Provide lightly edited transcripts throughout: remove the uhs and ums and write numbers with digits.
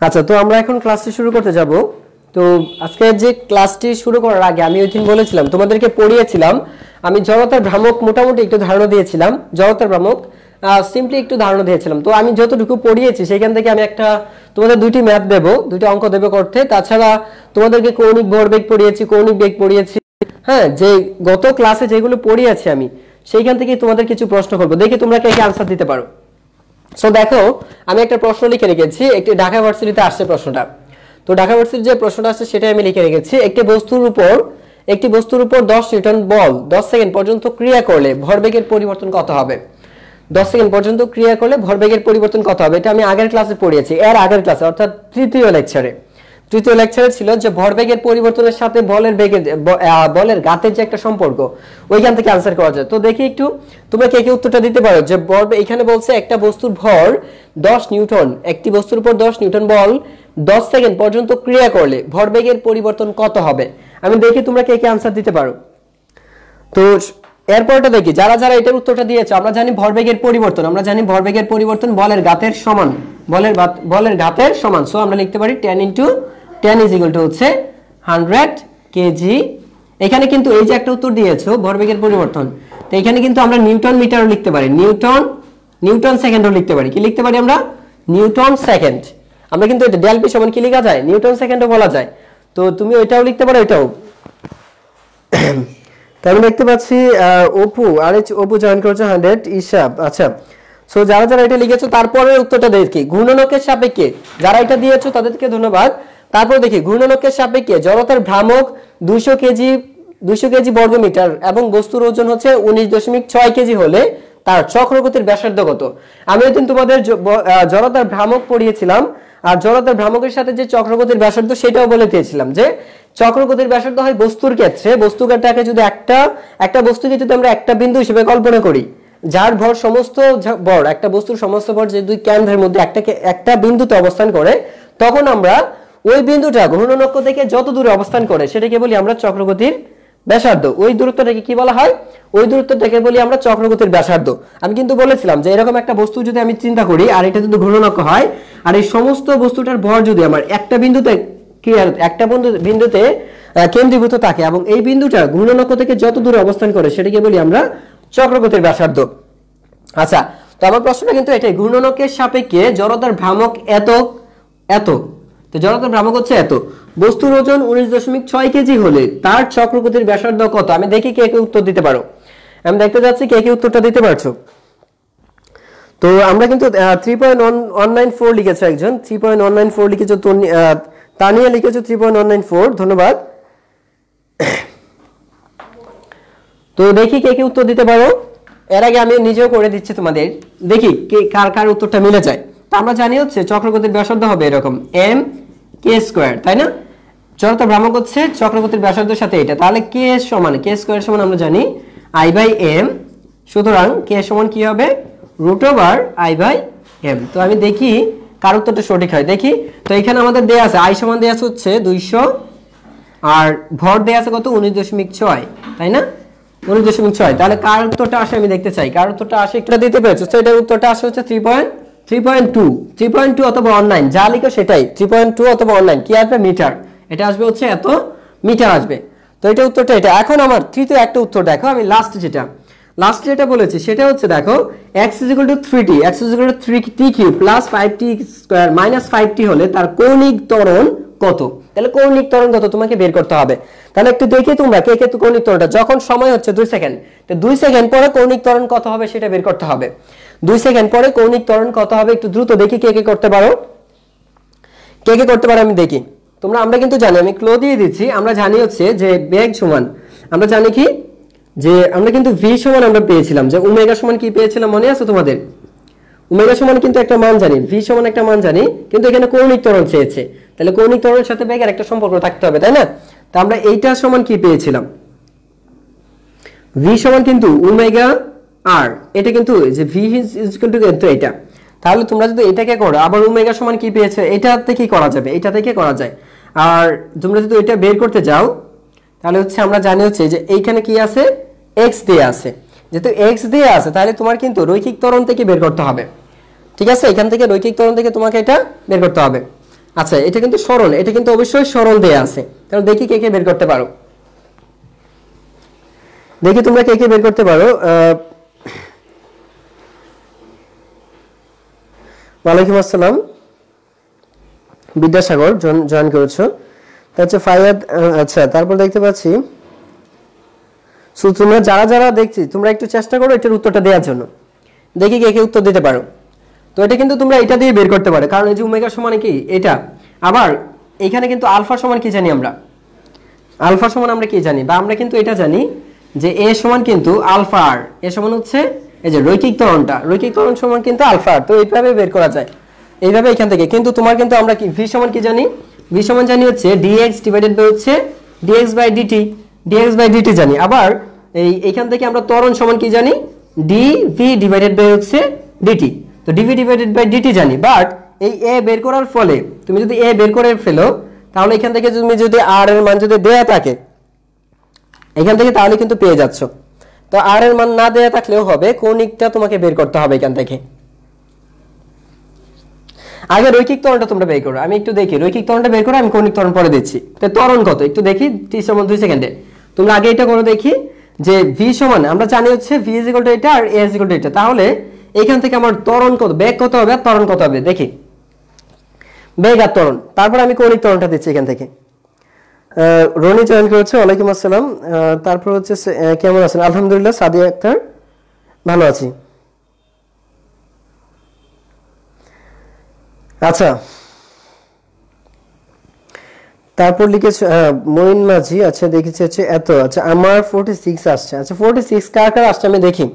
আচ্ছা, তো আমরা এখন ক্লাসটি শুরু করতে যাব। তো আজকে যে ক্লাসটি শুরু করার আগে আমি ওইদিন বলেছিলাম, তোমাদেরকে পড়িয়েছিলাম, আমি জড়তার ভ্রামক মোটামুটি একটু ধারণা দিয়েছিলাম, জড়তার ভ্রামক সিম্পলি একটু ধারণা দিয়েছিলাম। তো আমি যতটুকু পড়িয়েছি সেখান থেকে আমি একটা তোমাদের দুইটি ম্যাথ দেব, দুইটা অঙ্ক দেব করতে। তাছাড়া তোমাদেরকে কৌণিক ভরবেগ পড়িয়েছি, কৌণিক বেগ পড়িয়েছি, হ্যাঁ, যে গত ক্লাসে যেগুলো পড়িয়েছি আমি সেইখান থেকে তোমাদের কিছু প্রশ্ন করবো, দেখি তোমরা কে কে আনসার দিতে পারো। সো দেখো, আমি একটা প্রশ্ন লিখে রেখেছি, একটি ঢাকা ভার্সিটিতে আসছে প্রশ্নটা। তো ঢাকা ভার্সিটির যে প্রশ্নটা আসছে সেটাই আমি লিখে রেখেছি। একটি বস্তুর উপর 10 নিউটন বল 10 সেকেন্ড পর্যন্ত ক্রিয়া করলে ভরবেগের পরিবর্তন কত হবে? 10 সেকেন্ড পর্যন্ত ক্রিয়া করলে ভরবেগের পরিবর্তন কত হবে? এটা আমি আগের ক্লাসে পড়িয়েছি, এর আগের ক্লাসে, অর্থাৎ তৃতীয় লেকচারে ছিল যে ভরবেগের পরিবর্তনের সাথে বলের ঘাতের যে একটা সম্পর্ক, ওইখান থেকে আনসার করা যায়। তো দেখি একটু তোমরা কে কে উত্তরটা দিতে পারো। যে এখানে বলছে একটা বস্তুর ভর 10 নিউটন, একটি বস্তুর উপর 10 নিউটন বল 10 সেকেন্ড পর্যন্ত ক্রিয়া করলে ভরবেগের পরিবর্তন কত হবে? আমি দেখি তোমরা কে কে আনসার দিতে পারো। তো এরপরটা দেখি যারা যারা এটার উত্তরটা দিয়েছে। আমরা জানি ভরবেগের পরিবর্তন বলের ঘাতের সমান, বলের ঘাতের সমান। সো আমরা লিখতে পারি 10 × 10 হচ্ছে 100 কেজি। এখানে কিন্তু এই যে একটা উত্তর দিয়েছো ভরবেগের পরিবর্তন, তো এখানে কিন্তু আমরা নিউটন মিটারও লিখতে পারি, নিউটন সেকেন্ডও লিখতে পারি। কি লিখতে পারি আমরা? Newton second. আমরা কিন্তু এটা ডেল পি সমান কি লেখা যায়? নিউটন সেকেন্ডও বলা যায়। তো তুমি ওইটাও লিখতে পারো, এটাও। তাহলে দেখতে পাচ্ছি অপু জয়েন করেছে 100 হিসাব। আচ্ছা, সো যারা যারা এটা লিখেছো তারপরে উত্তরটা দেখি। ঘূর্ণনকের সাপেক্ষে যারা এটা দিয়েছো তাদেরকে ধন্যবাদ। তারপর দেখি ঘূর্ণনকের সাপেক্ষে জড়তার ভ্রামক 200 কেজি বর্গমিটার এবং বস্তুর ওজন হচ্ছে 19.6 কেজি হলে তার চক্রগতির ব্যাসার্ধ কত? আমি ওইদিন তোমাদের জড়তার ভ্রামক পড়িয়েছিলাম, আর জড়তার ভ্রামকের সাথে যে চক্রগতির ব্যাসার্ধ সেটাও বলে দিয়েছিলাম যে চক্রগতির ব্যাসার্ধ হয় বস্তুর ক্ষেত্রে, বস্তুটাকে যদি একটা বস্তুকে যদি আমরা একটা বিন্দু হিসেবে কল্পনা করি, যার ভর সমস্ত ভর, একটা বস্তুর সমস্ত ভর যে দুই কেন্দ্রের মধ্যে একটা বিন্দুতে অবস্থান করে, তখন আমরা ওই বিন্দুটা ঘূর্ণনক্ষ থেকে যত দূরে অবস্থান করে সেটাকে বলি আমরা চক্রগতির ব্যাসার্ধ। ওই দূরত্বটাকে কি বলা হয়? ওই দূরত্বটাকে বলি আমরা চক্রগতির ব্যাসার্ধ। আমি কিন্তু বলেছিলাম যে এরকম একটা বস্তু যদি আমি চিন্তা করি আর এটা যদি ঘূর্ণনক্ষ হয়, আর এই সমস্ত বস্তুটার ভর যদি আমার একটা বিন্দুতে কেন্দ্রীভূত থাকে এবং এই বিন্দুটা ঘূর্ণনক্ষ থেকে যত দূরে অবস্থান করে সেটাকে বলি আমরা চক্রগতির ব্যাসার্ধ। আচ্ছা, তো আমার প্রশ্নটা কিন্তু এটাই, ঘূর্ণনকের সাপেক্ষে জড়তার ভ্রামক এত, তো জড়তার ভ্রামক হচ্ছে এত, বস্তুর ওজন 19.6 কেজি হলে তার চক্রগতির ব্যাসার্ধ কত? আমি দেখি কে কে উত্তর দিতে পারো। আমি দেখতে যাচ্ছি কে কে উত্তরটা দিতে পারছো। তো আমরা কিন্তু 3.194 লিখেছে একজন, 3.194 লিখেছো, তানিয়া লিখেছো 3.194, ধন্যবাদ। তো দেখি কে কে উত্তর দিতে পারো। এর আগে আমি নিজেও করে দিচ্ছি তোমাদের, দেখি কার কার উত্তরটা মিলে যায়। তো আমরা জানি হচ্ছে চক্রগতির ব্যাসার্ধ হবে এরকম m² তাই না? জড়তার ভ্রামক হচ্ছে চক্রগতির ব্যাসার্ধের সাথে এটা, তাহলে k² সমান আমরা জানি I/m। সুতরাং k সমান কি হবে? √I/m। তো আমি দেখি কার উত্তরটা সঠিক হয়, দেখি। তো এখানে আমাদের দেয়া আছে I সমান দেয়া আছে হচ্ছে 200, আর ভর দেয়া আছে কত? 19.6 তাই না? 19.6। তাহলে কার উত্তরটা আসে আমি দেখতে চাই, কার উত্তরটা আসে একটু দিতে পেরেছো। তো এটার উত্তরটা আসে হচ্ছে 3.2 অথবা 19, যা লিখো সেটাই, 3.2 অথবা 19। কি আসবে? মিটার। এটা আসবে হচ্ছে এত মিটার আসবে। তো এটা উত্তরটা এটা। এখন আমার তৃতীয় একটা উত্তর দেখো, আমি লাস্ট যেটা বলেছি সেটা হচ্ছে দেখো x = 3t, x = 3t³ + 5t² - 5t হলে তার কৌণিক ত্বরণ কত? তাহলে কৌণিক ত্বরণ কত তোমাকে বের করতে হবে। তাহলে একটু দেখি তোমরা কে কে কৌণিক ত্বরণটা, যখন সময় হচ্ছে 2 সেকেন্ড, তো 2 সেকেন্ড পরে কৌণিক ত্বরণ কত হবে সেটা বের করতে হবে। 2 সেকেন্ড পরে কৌণিক ত্বরণ কত হবে একটু দ্রুত দেখি কে কে করতে পারো, আমি দেখি। আমরা কিন্তু জানি, আমি ক্লো দিয়ে দিচ্ছি, আমরা জানি হচ্ছে যে বেগ সমান, আমরা জানি কি যে আমরা কিন্তু v সমান আমরা পেয়েছিলাম, যে ওমেগা সমান কি পেয়েছিলাম মনে আছে তোমাদের? ওমেগা সমান কিন্তু একটা মান জানি, v সমান একটা মান জানি, কিন্তু এখানে কৌণিক ত্বরণ চেয়েছে, তাহলে কৌণিক ত্বরণের সাথে বেগের একটা সম্পর্ক থাকতে হবে তাই না? তো আমরা এইটা সমান কি পেয়েছিলাম? v সমান কিন্তু ওমেগা r, এটা কিন্তু যে v = এটা। তাহলে তোমরা যদি এটাকে করো, আবার ওমেগা সমান কি পেয়েছে, এটাতে কি করা যাবে? এটা থেকে করা যায়। আর তোমরা যদি এটা বের করতে যাও তাহলে হচ্ছে আমরা জানি হচ্ছে যে এইখানে কি আছে? x দেয়া আছে। যেহেতু x দেয়া আছে তাহলে তোমার কিন্তু রৈখিক ত্বরণ থেকে বের করতে হবে, ঠিক আছে? এখান থেকে রৈখিক ত্বরণ থেকে তোমাকে এটা বের করতে হবে। আচ্ছা এটা কিন্তু সরল, এটা কিন্তু অবশ্যই সরল দেয়া আছে। তাহলে দেখি কে কে বের করতে পারো, দেখি তোমরা কে কে বের করতে পারো। ওয়ালাইকুম আসসালাম, বিদ্যাসাগর জয়েন করেছো। আচ্ছা ফায়াদ, আচ্ছা তারপর দেখতে পাচ্ছি তোমরা যারা যারা দেখছি তোমরা একটু চেষ্টা করো এটার উত্তরটা দেওয়ার জন্য, দেখি কে কে উত্তর দিতে পারো। তো এটা কিন্তু তোমরা এটা দিয়ে বের করতে পারো, কারণ এই যে ওমেগা সমান কি এটা, আবার এখানে কিন্তু আলফা সমান কি জানি আমরা, আলফা সমান আমরা কি জানি, বা আমরা কিন্তু এটা জানি যে এ সমান কিন্তু আলফা আর, এ সমান হচ্ছে এই যে রৈখিক ত্বরণটা, রৈখিক ত্বরণ সমান কিন্তু আলফা আর। তো এইভাবে বের করা যায়, এইভাবে এখান থেকে। কিন্তু তোমার কিন্তু আমরা কি ভি সমান কি জানি, ভি সমান জানি হচ্ছে ডিএক্স ডিভাইডেড বাই হচ্ছে d x by d t, d x by d t জানি। আবার এইখান থেকে আমরা ত্বরণ সমান কি জানি, ডিভি ডিভাইডেড বাই হচ্ছে ডিটি, তো ডিভি ডিভাইডেড বাই ডিটি জানি। বাট এই এ বের করার ফলে তুমি যদি এ বের করে ফেলো, তাহলে এখান থেকে তুমি যদি আর এর মান যদি দেয়া থাকে এখান থেকে, তাহলে কিন্তু পেয়ে যাচ্ছ। তো আর এর মান না দেয়া থাকলেও হবে, কৌণিকটা তোমাকে বের করতে হবে এখান থেকে। আগে রৈখিক ত্বরণটা তোমরা বের করো, আমি একটু দেখি রৈখিক ত্বরণটা বের করো, আমি কৌণিক ত্বরণ পরে দিচ্ছি। তো ত্বরণ কত একটু দেখি, t/2 সেকেন্ডে। তোমরা আগে এটা করো দেখি যে ভি সমান আমরা জানি হচ্ছে ভি ইজ ইকুয়াল টু এটা আর এ ইজ ইকুয়াল টু এটা। তাহলে এখান থেকে আমার ত্বরণ কত, বেগ কত হবে আর ত্বরণ কত হবে দেখি, বেগ আর ত্বরণ। তারপর আমি কৌণিক ত্বরণটা দিচ্ছি এখান থেকে। রনি জয়েন করেছে, ওয়ালাইকুম আসসালাম। তারপর হচ্ছে কেমন আছেন? আলহামদুলিল্লাহ সাদিয়া আক্তার, ভালো আছি। আচ্ছা তারপর লিখেছে মঈন মাঝি, আচ্ছা দেখেছি হচ্ছে এত, আচ্ছা আমার 46 আসছে। আচ্ছা 46 কার কার আসছে আমি দেখি,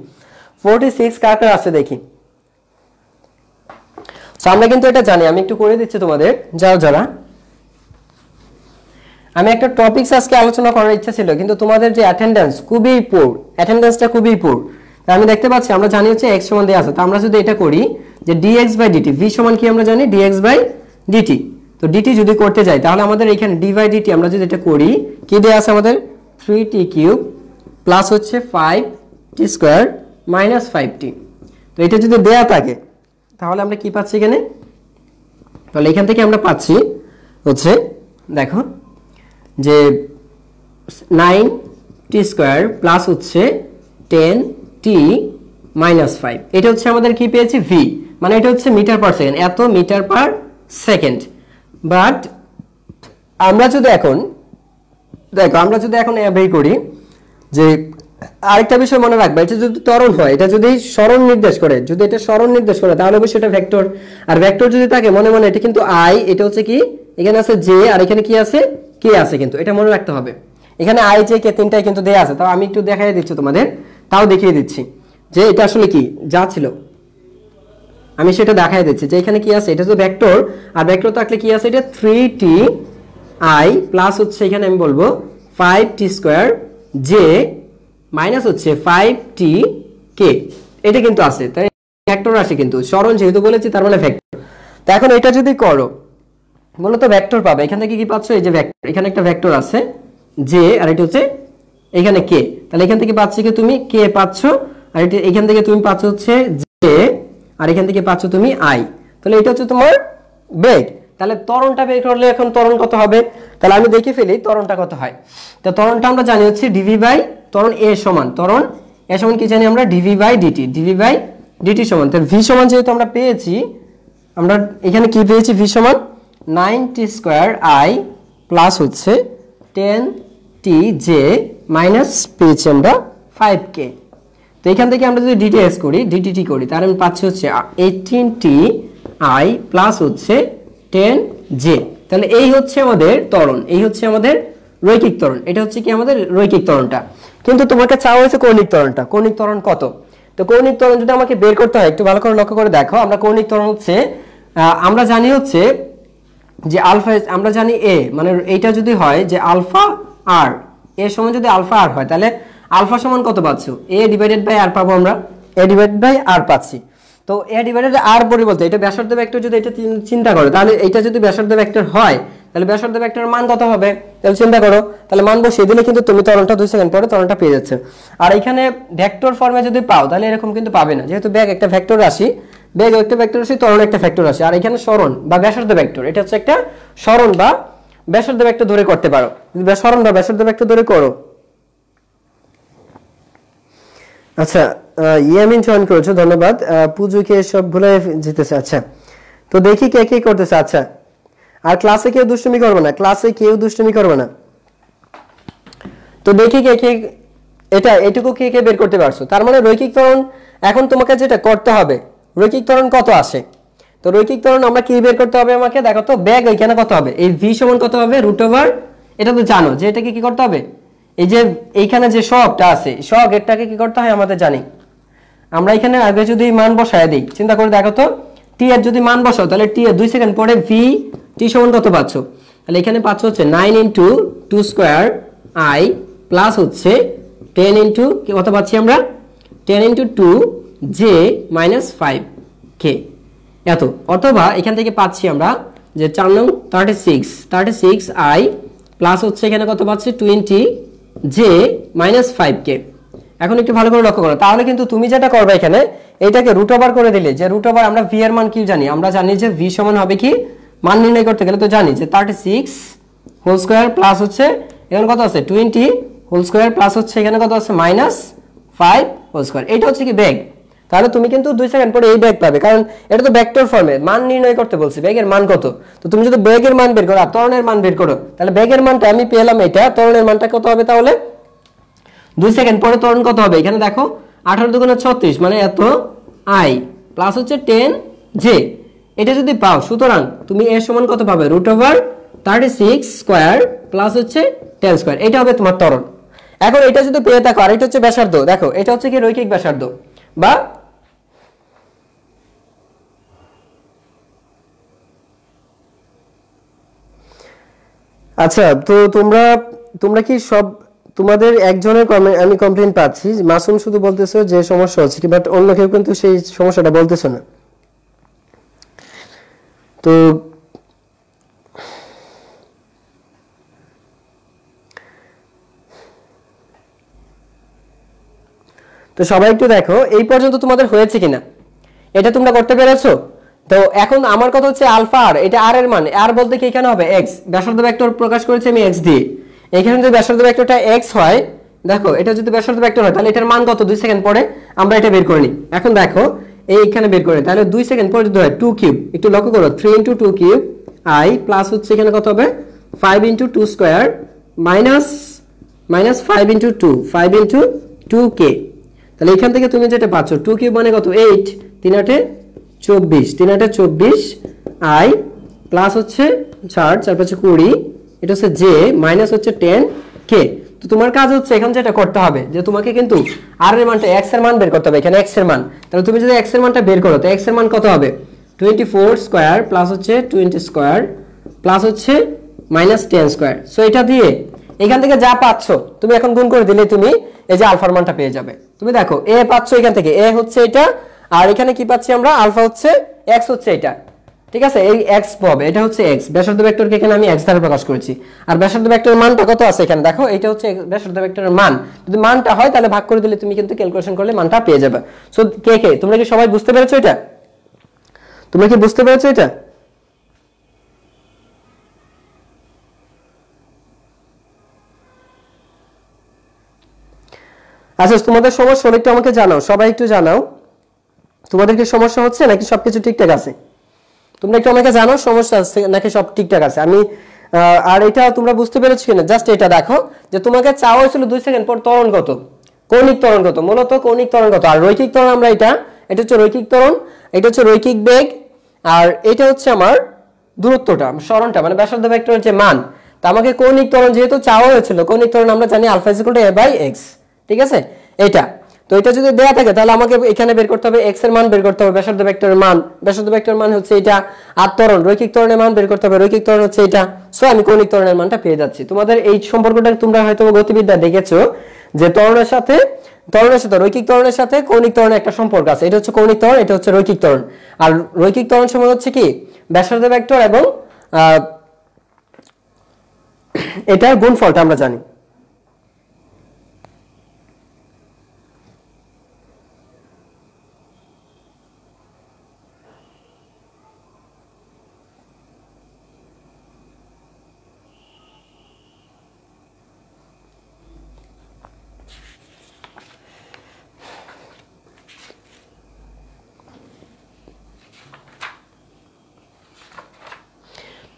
46 কার কার আসছে দেখি। আমরা কিন্তু এটা জানি, আমি একটু করে দিচ্ছি তোমাদের যারা আমি একটা টপিকস আজকে আলোচনা করার ইচ্ছা ছিল, কিন্তু তোমাদের যে অ্যাটেন্ডেন্স খুবই পুর, অ্যাটেন্ডেন্সটা খুবই পুর। আমি দেখতে পাচ্ছি আমরা জানি হচ্ছে x সমান দেয়া আছে। তো আমরা যদি এটা করি যে dx বাই dt, v সমান কি আমরা জানি dx বাই dt। তো dt যদি করতে যাই তাহলে আমাদের এখানে d বাই dt আমরা যদি এটা করি কি দেয়া আছে আমাদের 3t কিউব প্লাস হচ্ছে 5t স্কয়ার মাইনাস 5t। তো এটা যদি দেয়া থাকে তাহলে আমরা কি পাচ্ছি এখানে, তাহলে এখান থেকে আমরা পাচ্ছি হচ্ছে দেখো যে 9t স্কয়ার প্লাস হচ্ছে 10t মাইনাস 5। এটা হচ্ছে আমাদের কি পেয়েছি v, মানে এটা হচ্ছে মিটার পার সেকেন্ড, এত মিটার পার সেকেন্ড। বাট আমরা যদি এখন দেখো, আমরা যদি এখন বের করি যে আরেকটা বিষয় মনে রাখবে, এটা যদি ত্বরণ হয়, এটা যদি সরণ নির্দেশ করে, যদি এটা সরণ নির্দেশ করে তাহলে অবশ্যই এটা ভেক্টর। আর ভেক্টর যদি থাকে মনে মনে এটা কিন্তু i, এটা হচ্ছে কি এখানে আছে j আর এখানে কি আছে কে আছে, কিন্তু এটা মনে রাখতে হবে। এখানে i j k তিনটাই কিন্তু দেয়া আছে। তাও আমি একটু দেখাই দিচ্ছি তোমাদের, তাও দেখিয়ে দিচ্ছি যে এটা আসলে কি যা ছিল আমি সেটা দেখাই দিচ্ছি যে এখানে কি আছে, এটা তো ভেক্টর। আর ভেক্টর থাকলে কি আছে, এটা 3t i প্লাস হচ্ছে এখানে আমি বলবো 5t স্কয়ার j মাইনাস হচ্ছে 5t k, এটা কিন্তু আছে। তাই ভেক্টর রাশি কিন্তু সরণ যেহেতু বলেছি তার মানে ভেক্টর। তো এখন এটা যদি করো মূলত ভেক্টর পাবে। এখান থেকে কি পাচ্ছ, এই যে ভেক্টর, এখানে একটা ভেক্টর আছে j আর এটা হচ্ছে এখানে k। তাহলে এখান থেকে পাচ্ছ কি তুমি k পাচ্ছ, আর এটা এখান থেকে তুমি পাচ্ছ হচ্ছে j আর এখান থেকে পাচ্ছ তুমি i। তাহলে এটা হচ্ছে তোমার বেগ। তাহলে ত্বরণটা বের করলে এখন ত্বরণ কত হবে, তাহলে আমি দেখে ফেলি ত্বরণটা কত হয়। তো ত্বরণটা আমরা জানি হচ্ছে dv বাই ত্বরণ a সমান, ত্বরণ a সমান কি জানি আমরা dv by dt, dv by dt সমান। তো v সমান যেহেতু আমরা পেয়েছি, আমরা এখানে কি পেয়েছি v সমান 9t স্কয়ার i প্লাস হচ্ছে 10t j মাইনাস পেয়েছি আমরা 5k। তো এখান থেকে আমরা যদি dts করি ddt করি তাহলে আমি পাচ্ছি হচ্ছে 18t i প্লাস হচ্ছে 10j। তাহলে এই হচ্ছে আমাদের ত্বরণ, এই হচ্ছে আমাদের রৈখিক ত্বরণ, এটা হচ্ছে কি আমাদের রৈখিক ত্বরণটা। কিন্তু তোমাকে চাওয়া হয়েছে কৌণিক ত্বরণটা, কৌণিক ত্বরণ কত। তো কৌণিক ত্বরণ যদি আমাকে বের করতে হয় একটু ভালো করে লক্ষ্য করে দেখো, আমরা কৌণিক ত্বরণ হচ্ছে আমরা জানি হচ্ছে যে আলফা, আমরা জানি a মানে এইটা যদি হয় যে আলফা আর a সমান যদি আলফা আর হয় তাহলে আলফা সমান কত পাচ্ছো a ডিভাইডেড বাই r পাবো আমরা, a ডিভাইডেড বাই r পাচ্ছি। তো a ডিভাইডেড r পরিবর্তে এটা ব্যাসার্ধ ভেক্টর, যদি এটা চিন্তা করো তাহলে এটা যদি ব্যাসার্ধ ভেক্টর হয় তাহলে ব্যাসার্ধ ভেক্টরের মান কত হবে, তাহলে চিন্তা করো, তাহলে মান বসিয়ে দিলে কিন্তু তুমি ত্বরণটা 2 সেকেন্ড পরে ত্বরণটা পেয়ে যাচ্ছে। আর এখানে ভেক্টর ফর্মে যদি পাও তাহলে এরকম কিন্তু পাবে না, যেহেতু ব্যাগ একটা ভেক্টর রাশি বেগ একটা ভেক্টর রাশি, ত্বরণ একটা ভেক্টর রাশি, আর এখানে সরণ বা ব্যাসার্ধ ভেক্টর, এটা হচ্ছে একটা সরণ বা ব্যাসার্ধ ভেক্টর ধরে করতে পারো, সরণ বা ব্যাসার্ধ ভেক্টর ধরে করো। আচ্ছা, ইয়ামিন জয়েন করেছো, ধন্যবাদ। পুজোকে সব ভুলে যেতেছে। আচ্ছা, তো দেখি কে কে করতেছে। আচ্ছা, আর ক্লাসে কেউ দুষ্টুমি করবে না, ক্লাসে কেউ দুষ্টুমি করবে না। তো দেখি কে কে এটা এটুকু কে কে বের করতে পারছো। তার মানে রৈখিক ত্বরণ এখন তোমাকে যেটা করতে হবে, রৈখিক ত্বরণ কত আসে। তো রৈখিক ত্বরণ আমরা কি বের করতে হবে, আমাকে দেখো তো বেগ এখানে কত হবে, এই v সমান কত হবে √, এটা তো জানো যে এটাকে কি করতে হবে, এই যে এইখানে যে শকটা আছে, শক এটাকে কি করতে হয় আমাদের জানি। আমরা এখানে আগে যদি মান বসায় দেই, চিন্তা করে দেখো তো টি এর যদি মান বসাও, তাহলে টি এর 2 সেকেন্ড পরে v t সমান কত পাচ্ছ, তাহলে এখানে পাচ্ছ হচ্ছে 9 × 2 স্কয়ার i প্লাস হচ্ছে 10 × কত পাচ্ছি আমরা, 10 × 2 j - 5 k এত। অথবা এখান থেকে পাচ্ছি আমরা যে 4 নং 36 i প্লাস হচ্ছে এখানে কত পাচ্ছি 20 j - 5 k। এখন একটু ভালো করে লক্ষ্য করো, তাহলে কিন্তু তুমি যেটা করবে এখানে এটাকে √, করে দিলে, যে √, আমরা v এর মান কি জানি, আমরা জানি যে v সমান হবে কি, মান নির্ণয় করতে গেলে তো জানি যে 36 হোল স্কয়ার প্লাস হচ্ছে এখানে কত আছে 20 হোল স্কয়ার প্লাস হচ্ছে এখানে কত আছে -5 হোল স্কয়ার। এটা হচ্ছে কি বেগ। তাহলে তুমি কিন্তু 2 সেকেন্ড পরে এই বেগ পাবে, কারণ এটা তো ভেক্টর ফর্মে মান নির্ণয় করতে বলছি, বেগের মান কত। তো তুমি যদি বেগের মান বের করো আর ত্বরণের মান বের করো, তাহলে বেগের মানটা আমি পেলাম এটা, ত্বরণের মানটা কত হবে, তাহলে 2 সেকেন্ড পরে ত্বরণ কত হবে, এখানে দেখো 18 × 36 মানে এত i প্লাস হচ্ছে 10 j। এটা যদি পাও, সুতরাং তুমি এর সমান কত পাবে, √36 স্কয়ার প্লাস হচ্ছে 10 স্কয়ার, এটা হবে তোমার ত্বরণ। এখন এটা যদি পেয়ে থাকো, আর এটা হচ্ছে ব্যাসার্ধ, দেখো এটা হচ্ছে কি রৈখিক ব্যাসার্ধ বা আচ্ছা। তো তোমরা কি সব, তোমাদের একজনের আমি কমপ্লেইন পাচ্ছি, মাসুম শুধু বলতেছো যে সমস্যা হচ্ছে কি, বাট অন্য কেউ কিন্তু সেই সমস্যাটা বলতেছো না। তো তো সবাই একটু দেখো এই পর্যন্ত তোমাদের হয়েছে কিনা, এটা তোমরা করতে পেরেছো। তো এখন আমার কথা হচ্ছে আলফা আর, এটা আর এর মান, আর বলতে কি এখানে হবে x, ব্যাসার্ধ ভেক্টর প্রকাশ করেছি আমি x দিয়ে। এখানে যদি ব্যাসার্ধ ভেক্টরটা x হয়, দেখো এটা যদি ব্যাসার্ধ ভেক্টর হয়, তাহলে এটার মান কত, 2 সেকেন্ড পরে আমরা এটা বের করে নিই। এখন দেখো এইখানে বের করে, তাহলে 2 সেকেন্ড পরে যদি হয় 2 কিউব, একটু লক্ষ্য করো 3 × 2 কিউব i প্লাস হচ্ছে এখানে কত হবে 5 × 2 স্কয়ার মাইনাস -5 × 2 5 × 2k। তাহলে এখান থেকে তুমি যেটা পাচ্ছ 2 কিউব মানে কত 8, 3 × 8 24, 3 × 8 24 i প্লাস হচ্ছে 4 4 5 20, এটা হচ্ছে j মাইনাস হচ্ছে 10k। তো তোমার কাজ হচ্ছে এখন যেটা করতে হবে, যে তোমাকে কিন্তু r এর মানটা x এর মান বের করতে হবে, এখানে x এর মান। তাহলে তুমি যদি x এর মানটা বের করো, তো x এর মান কত হবে 24 স্কয়ার প্লাস হচ্ছে 20 স্কয়ার প্লাস হচ্ছে -10 স্কয়ার। সো এটা দিয়ে এখান থেকে যা পাচ্ছ তুমি এখন গুণ করে দিলে তুমি এই যে আলফার মানটা পেয়ে যাবে। তুমি দেখো a পাচ্ছ, এখান থেকে a হচ্ছে এটা, আর এখানে কি পাচ্ছি আমরা আলফা হচ্ছে x হচ্ছে এটা, ঠিক আছে। এই x পাবে, এটা হচ্ছে x, ব্যাসার্ধ ভেক্টরকে এখানে আমি x দ্বারা প্রকাশ করেছি। আর ব্যাসার্ধ ভেক্টরের মানটা কত আছে এখানে দেখো, এটা হচ্ছে ব্যাসার্ধ ভেক্টরের মান। যদি মানটা হয় তাহলে ভাগ করে দিলে তুমি কিন্তু ক্যালকুলেশন করলে মানটা পেয়ে যাবে। সো কে তোমরা কি সবাই বুঝতে পেরেছো এটা, তোমরা কি বুঝতে পেরেছো এটা? আচ্ছা, তোমাদের সমস্যা হলে একটু আমাকে জানাও, সবাই একটু জানাও তোমাদের কি সমস্যা হচ্ছে নাকি সবকিছু ঠিকঠাক আছে। তোমরা একটু আমাকে জানাও সমস্যা আছে নাকি সব ঠিকঠাক আছে। আমি আর এটা তোমরা বুঝতে পেরেছো কিনা, জাস্ট এটা দেখো যে তোমাকে চাওয়া হয়েছিল 2 সেকেন্ড পর ত্বরণ কত, কৌণিক ত্বরণ কত, মূলত কৌণিক ত্বরণ কত। আর রৈখিক ত্বরণ আমরা এটা হচ্ছে রৈখিক ত্বরণ, এটা হচ্ছে রৈখিক বেগ, আর এটা হচ্ছে আমার দূরত্বটা, সরণটা মানে ব্যাসার্ধ ভেক্টরের যে মান। তা আমাকে কৌণিক ত্বরণ যেহেতু চাওয়া হয়েছিল, কৌণিক ত্বরণ আমরা জানি আলফা a/x, ঠিক আছে এটা। তো এটা যদি দেয়া থাকে তাহলে আমাকে এখানে বের করতে হবে x এর মান বের করতে হবে, ব্যাসার্ধ ভেক্টরের মান, ব্যাসার্ধ ভেক্টরের মান হচ্ছে এটা, আর ত্বরণ রৈখিক ত্বরণের মান বের করতে হবে, রৈখিক ত্বরণ হচ্ছে এটা। সো আমি কৌণিক ত্বরণের মানটা পেয়ে যাচ্ছি। তোমাদের এই সম্পর্কটা তোমরা হয়তো গতিবিদ্যা দেখেছো যে ত্বরণের সাথে রৈখিক ত্বরণের সাথে কৌণিক ত্বরণের একটা সম্পর্ক আছে, এটা হচ্ছে কৌণিক ত্বরণ, এটা হচ্ছে রৈখিক ত্বরণ। আর রৈখিক ত্বরণ সমান হচ্ছে কি ব্যাসার্ধ ভেক্টর এবং এটার গুণফলটা আমরা জানি।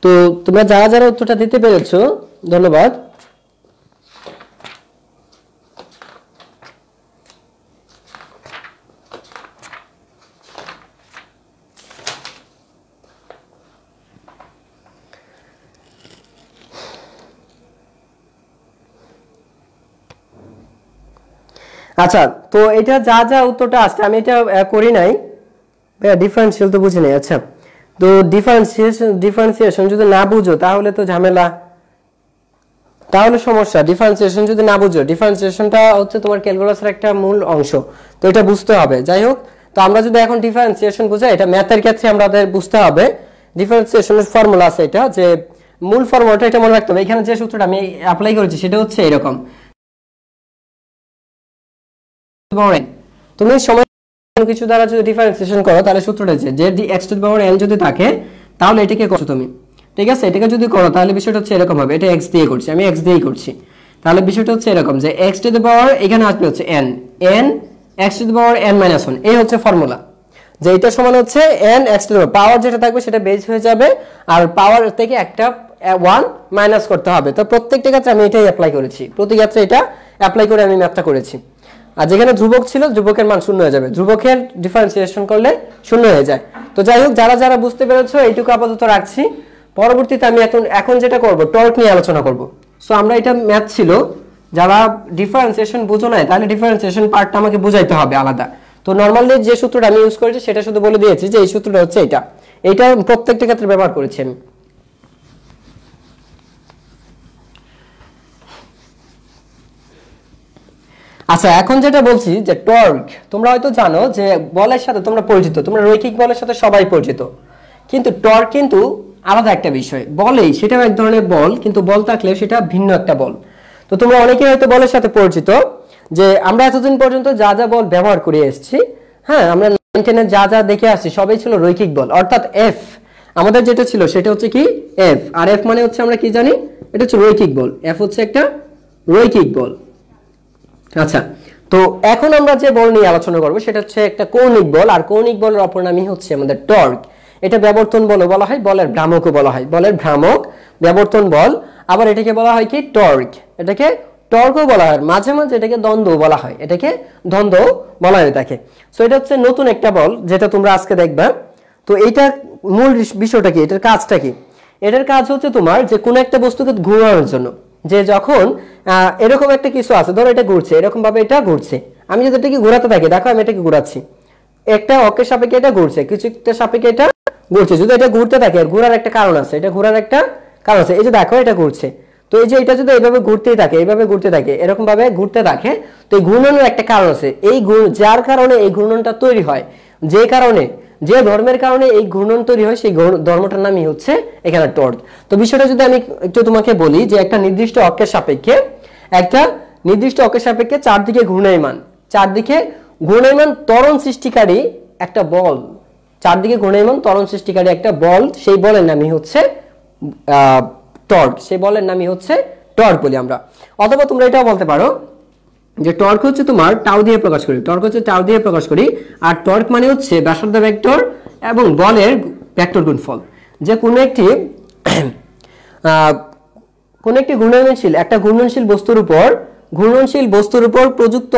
তো তোমরা যারা যারা উত্তরটা দিতে পেরেছো ধন্যবাদ। আচ্ছা, তো এটা যা যা উত্তরটা আসছে আমি এটা করি নাই, ডিফারেন্সিয়াল তো বুঝি নাই। আচ্ছা, তো ডিফারেন্সিয়েশন যদি না বুঝো তাহলে তো ঝামেলা, তাহলে সমস্যা। ডিফারেন্সিয়েশন যদি না বুঝো, ডিফারেন্সিয়েশনটা হচ্ছে তোমার ক্যালকুলাসের একটা মূল অংশ, তো এটা বুঝতে হবে। যাই হোক, তো আমরা যদি এখন ডিফারেন্সিয়েশন বুঝাই, এটা ম্যাথের ক্ষেত্রে আমাদের বুঝতে হবে। ডিফারেন্সিয়েশনের ফর্মুলা আছে, এটা যে মূল ফর্মুলাটা এটা মনে রাখতে হবে। এখানে যে সূত্রটা আমি অ্যাপ্লাই করেছি সেটা হচ্ছে এরকম, তুমি সময় কিছু দ্বারা যদি ডিফারেন্সিয়েশন করো তাহলে সূত্রটা হচ্ছে যে x to the power n যদি থাকে তাহলে এটাকে করছো তুমি, ঠিক আছে? এটাকে যদি করো তাহলে বিষয়টা হচ্ছে এরকম হবে, এটা x দিয়ে করছি, আমি x দিয়েই করছি। তাহলে বিষয়টা হচ্ছে এরকম যে x টু দি পাওয়ার এখানে আসবে হচ্ছে n x to the power n - 1, এই হচ্ছে ফর্মুলা। যে এটা সমান হচ্ছে n x টু দি পাওয়ার যেটা থাকবে সেটা বেস হয়ে যাবে, আর পাওয়ার থেকে একটা 1 মাইনাস করতে হবে। তো প্রত্যেকটা ক্ষেত্রে আমি এটাই অ্যাপ্লাই করেছি, প্রতি ক্ষেত্রে এটা অ্যাপ্লাই করে আমি ম্যাথটা করেছি। আর যেখানে ধ্রুবক ছিল ধ্রুবকের মান 0 হয়ে যাবে, ধ্রুবকের ডিফারেন্সিয়েশন করলে 0 হয়ে যায়। তো যাই হোক, যারা যারা বুঝতে পেরেছো এইটুকু আপাতত রাখছি। পরবর্তীতে আমি এখন যেটা করব টর্ক নিয়ে আলোচনা করব। সো আমরা এটা ম্যাথ ছিল, যারা ডিফারেন্সিয়েশন বুঝো না তাহলে ডিফারেন্সিয়েশন পার্টটা আমাকে বুঝাইতে হবে আলাদা। তো নরমালি যে সূত্রটা আমি ইউজ করেছি সেটা শুধু বলে দিয়েছি যে এই সূত্রটা হচ্ছে এটা প্রত্যেকটা ক্ষেত্রে ব্যবহার করেছি আমি। আচ্ছা, এখন যেটা বলছি যে টর্ক, তোমরা হয়তো জানো যে বলের সাথে তোমরা পরিচিত, তোমরা রৈখিক বলের সাথে সবাই পরিচিত, কিন্তু টর্ক কিন্তু আলাদা একটা বিষয়। বলেই সেটাও এক ধরনের বল, কিন্তু বল থাকলে সেটা ভিন্ন একটা বল। তো তোমরা অনেকেই হয়তো বলের সাথে পরিচিত যে আমরা এতদিন পর্যন্ত যা যা বল ব্যবহার করে এসেছি, হ্যাঁ, আমরা 9 10 যা যা দেখে আসছি সবই ছিল রৈখিক বল, অর্থাৎ এফ আমাদের যেটা ছিল সেটা হচ্ছে কি এফ, আর এফ মানে হচ্ছে আমরা কি জানি, এটা হচ্ছে রৈখিক বল, এফ হচ্ছে একটা রৈখিক বল। আচ্ছা, তো এখন আমরা যে বল নিয়ে আলোচনা করব সেটা হচ্ছে একটা কৌণিক বল, আর কৌণিক বলের অপর নামই হচ্ছে আমাদের টর্ক। এটা বিবর্তন বল বলা হয়, বলের ভ্রামকও বলা হয়, বলের ভ্রামক বিবর্তন বল। আবার এটাকে বলা হয় কি টর্ক, এটাকে টর্কও বলা হয়, মাঝে মাঝে এটাকে দ্বন্দ্ব বলা হয়, এটাকে দ্বন্দ্ব বলা হয় থাকে। সো এটা হচ্ছে নতুন একটা বল যেটা তোমরা আজকে দেখবা। তো এইটা মূল বিষয়টা কি, এটার কাজটা কি? এটার কাজ হচ্ছে তোমার যে কোনো একটা বস্তুকে ঘোরানোর জন্য, যে যখন এরকম একটা কিছু আছে, ধরো এটা ঘুরছে, এরকম ভাবে এটা ঘুরছে, আমি যদি এটাকে ঘোরাতে থাকি, দেখো আমি এটাকে ঘোরাচ্ছি, একটা অক্ষের সাপেক্ষে এটা ঘুরছে, কিছু একটা সাপেক্ষে এটা ঘুরছে। যদি এটা ঘুরতে থাকে, আর ঘোরার একটা কারণ আছে, এটা ঘোরার একটা কারণ আছে, এই যে দেখো এটা ঘুরছে, তো এই যে এটা যদি এইভাবে ঘুরতেই থাকে, এইভাবে ঘুরতে থাকে, এরকম ভাবে ঘুরতে থাকে, তো এই ঘূর্ণনের একটা কারণ আছে, এই যার কারণে এই ঘূর্ণনটা তৈরি হয়, যে কারণে যে ধর্মের কারণে এই ঘূর্ণন তৈরি হয়, সেই ধর্মটার নামই হচ্ছে এখানে টর্ক। তো বিষয়টা যদি আমি একটু তোমাকে বলি যে একটা নির্দিষ্ট অক্ষের সাপেক্ষে চারদিকে ঘূর্ণায়মান ত্বরণ সৃষ্টিকারী একটা বল, চারদিকে ঘূর্ণায়মান ত্বরণ সৃষ্টিকারী একটা বল, সেই বলের নামই হচ্ছে টর্ক, সেই বলের নামই হচ্ছে টর্ক বলি আমরা। অথবা তোমরা এটাও বলতে পারো যে টর্ক হচ্ছে তোমার টাউ দিয়ে প্রকাশ করি, আর টর্ক মানে হচ্ছে ব্যাসার্ধ ভেক্টর এবং বলের ভেক্টর গুণফল। যে কোনো একটি ঘূর্ণনশীল বস্তুর উপর প্রযুক্ত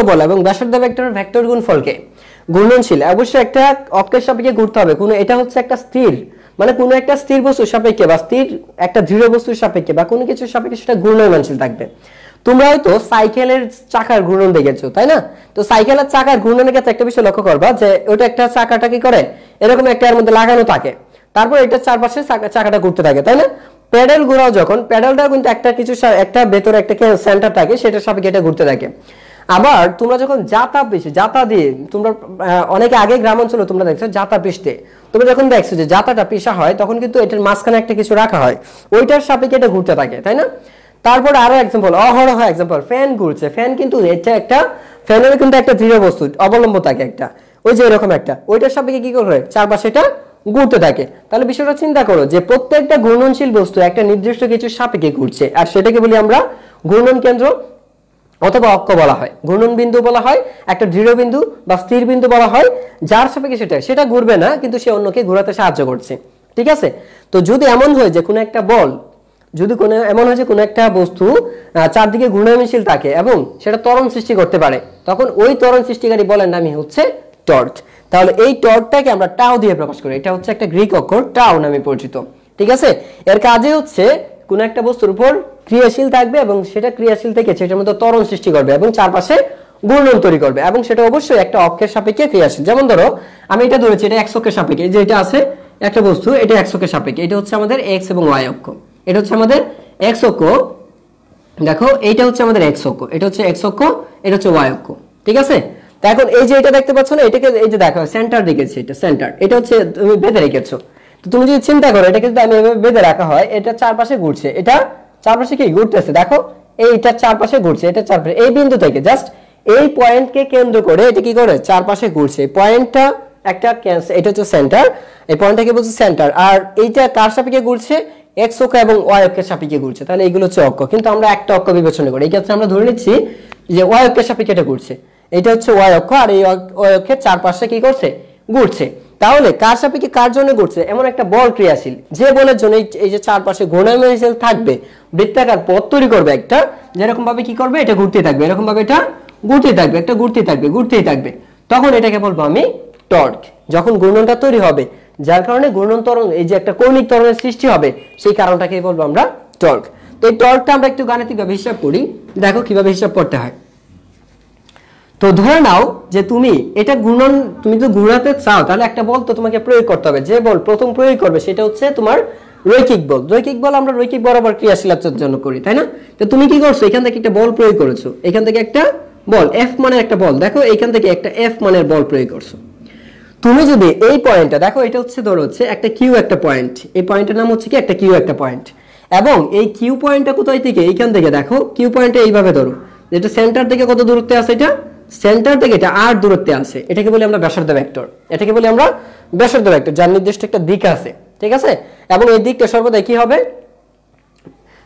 বল এবং ব্যাসার্ধ ভেক্টরের ভেক্টর গুণফলকে ঘূর্ণনশীল, অবশ্যই একটা অক্ষের সাপেক্ষে ঘুরতে হবে, এটা হচ্ছে একটা স্থির, মানে কোনো একটা স্থির বস্তুর সাপেক্ষে বা স্থির একটা দৃঢ় বস্তুর সাপেক্ষে বা কোনো কিছুর সাপেক্ষে সেটা ঘূর্ণায়মানশীল থাকবে। তোমরা হয়তো সাইকেলের চাকার ঘূর্ণন দেখেছো, তাই না? তো সাইকেলের চাকার ঘূর্ণনের ক্ষেত্রে একটা বিষয় লক্ষ্য করবা যে ওটা একটা চাকাটা কি করে, এরকম একটা এর মধ্যে লাগানো থাকে, তারপর এটা চারপাশে চাকাটা ঘুরতে থাকে, তাই না? প্যাডেল ঘোরাও যখন, প্যাডেলটা কিন্তু একটা ভেতরে একটা সেন্টার থাকে, সেটার সাপেক্ষে এটা ঘুরতে থাকে। আবার তোমরা যখন জাতা দিয়ে তোমরা অনেকে আগে গ্রাম অঞ্চলে তোমরা দেখছো জাতা পিষতে, তোমরা যখন দেখছো যে জাতাটা পিষা হয় তখন কিন্তু এটার মাঝখানে একটা কিছু রাখা হয়, ওইটার সাপেক্ষে এটা ঘুরতে থাকে, তাই না? তারপর আরো এক্সাম্পল, অহরহ এক্সাম্পল, ফ্যান ঘুরছে, ফ্যান কিন্তু এটা একটা ফ্যানের কিন্তু একটা দৃঢ় বস্তু অবলম্ব থাকে একটা, ওই যে এরকম একটা, ওইটার সাপেক্ষে কি করে চারপাশে এটা ঘুরতে থাকে। তাহলে বিষয়টা চিন্তা করো যে প্রত্যেকটা ঘূর্ণনশীল বস্তু একটা নির্দিষ্ট কিছু সাপেক্ষে ঘুরছে, আর সেটাকে বলি আমরা ঘূর্ণন কেন্দ্র অথবা অক্ষ বলা হয়, ঘূর্ণন বিন্দু বলা হয়, একটা দৃঢ় বিন্দু বা স্থির বিন্দু বলা হয়, যার সাপেক্ষে সেটা ঘুরবে না কিন্তু সে অন্যকে ঘোরাতে সাহায্য করছে। ঠিক আছে, তো যদি এমন হয় যে কোনো একটা বল, যদি কোনো এমন হয় যে কোনো একটা বস্তু চারদিকে ঘূর্ণনশীল থাকে এবং সেটা ত্বরণ সৃষ্টি করতে পারে, তখন ওই ত্বরণ সৃষ্টিকারী বলের নামই হচ্ছে টর্ক। তাহলে এই টর্কটাকে আমরা টাও দিয়ে প্রকাশ করি, এটা হচ্ছে একটা গ্রিক অক্ষর টাও নামে পরিচিত। ঠিক আছে, এর কাজে হচ্ছে কোনো একটা বস্তুর উপর ক্রিয়াশীল থাকবে এবং সেটা ক্রিয়াশীল থেকে সেটার মধ্যে ত্বরণ সৃষ্টি করবে এবং চারপাশে ঘূর্ণন তৈরি করবে এবং সেটা অবশ্যই একটা অক্ষের সাপেক্ষে ক্রিয়াশীল। যেমন ধরো আমি এটা ধরেছি, এটা এক্স অক্ষের সাপেক্ষে, যে এটা আছে একটা বস্তু, এটা এক্স অক্ষের সাপেক্ষে, এটা হচ্ছে আমাদের এক্স এবং ওয়াই অক্ষ, এটা হচ্ছে আমাদের এক্স অক্ষ, দেখো এইটা হচ্ছে আমাদের এক্স অক্ষ, এটা হচ্ছে এক্স অক্ষ, এটা হচ্ছে ওয়াই অক্ষ। ঠিক আছে, তো এখন এই যে এটা দেখতে পাচ্ছ না, এটাকে এই যে দেখো সেন্টার দিকেছি, এটা সেন্টার, এটা হচ্ছে তুমি বেঁধে রেখেছো। তো তুমি যদি চিন্তা করো এটাকে যদি আমি এভাবে বেঁধে রাখা হয়, এটা চারপাশে ঘুরছে, এটা চারপাশে কি ঘুরতেছে, দেখো এইটার চারপাশে ঘুরছে, এটা চারপাশে এই বিন্দু থেকে জাস্ট এই পয়েন্টকে কেন্দ্র করে এটা কি করে চারপাশে ঘুরছে। পয়েন্টটা একটা, এটা হচ্ছে সেন্টার, এই পয়েন্টটাকে বলছে সেন্টার, আর এইটা কার সাপেক্ষে ঘুরছে, এক্স অক্ষ এবং ওয়াই অক্ষের সাপেক্ষে ঘুরছে। তাহলে এগুলো হচ্ছে অক্ষ, কিন্তু আমরা একটা অক্ষ বিবেচনা করি, এই ক্ষেত্রে আমরা ধরে নিচ্ছি যে ওয়াই অক্ষের সাপেক্ষে এটা ঘুরছে, এটা হচ্ছে ওয়াই অক্ষ, আর এই ওয়াই অক্ষের চারপাশে কি করছে, ঘুরছে। তাহলে কার সাপেক্ষে কার জন্য ঘুরছে, এমন একটা বল ক্রিয়াশীল যে বলের জন্য এই যে চারপাশে ঘূর্ণনশীল থাকবে, বৃত্তাকার পথ তৈরি করবে একটা, যেরকম ভাবে কি করবে, এটা ঘুরতে থাকবে, এরকম ভাবে এটা ঘুরতে থাকবে, একটা ঘুরতে থাকবে, ঘুরতেই থাকবে, তখন এটাকে বলবো আমি টর্ক। যখন ঘূর্ণনটা তৈরি হবে, যার কারণে ঘূর্ণন ত্বরণ, এই যে একটা কৌণিক ত্বরণের সৃষ্টি হবে, সেই কারণটাকে বলবো আমরা টর্ক। তো এই টর্কটা আমরা একটু গাণিতিকভাবে হিসাব করি, দেখো কিভাবে হিসাব করতে হয়। তো ধরে নাও যে তুমি এটা ঘূর্ণন, তুমি তো ঘুরাতে চাও, তাহলে একটা বল তো তোমাকে প্রয়োগ করতে হবে, যে বল প্রথম প্রয়োগ করবে সেটা হচ্ছে তোমার রৈখিক বল। রৈখিক বল আমরা রৈখিক বরাবর ক্রিয়াশীলতার জন্য করি, তাই না? তো তুমি কি করছো, এখান থেকে একটা বল প্রয়োগ করেছো, এখান থেকে একটা বল এফ মানের একটা বল, দেখো এইখান থেকে একটা এফ মানের বল প্রয়োগ করছো। তুমি যদি এই পয়েন্টটা দেখো, এটা হচ্ছে ধরো হচ্ছে একটা কিউ একটা পয়েন্ট, এই পয়েন্টের নাম হচ্ছে কি একটা কিউ একটা পয়েন্ট, এবং এই কিউ পয়েন্টটা কোথায় থেকে, এইখান থেকে দেখো কিউ পয়েন্টটা এইভাবে ধরো, যেটা সেন্টার থেকে কত দূরত্বে আছে, এটা সেন্টার থেকে এটা আর দূরত্বে আছে, এটাকে বলি আমরা ব্যাসার্ধ ভেক্টর, এটাকে বলি আমরা ব্যাসার্ধ ভেক্টর, যার নির্দিষ্ট একটা দিক আছে। ঠিক আছে, এবং এই দিকটা সর্বদা কি হবে,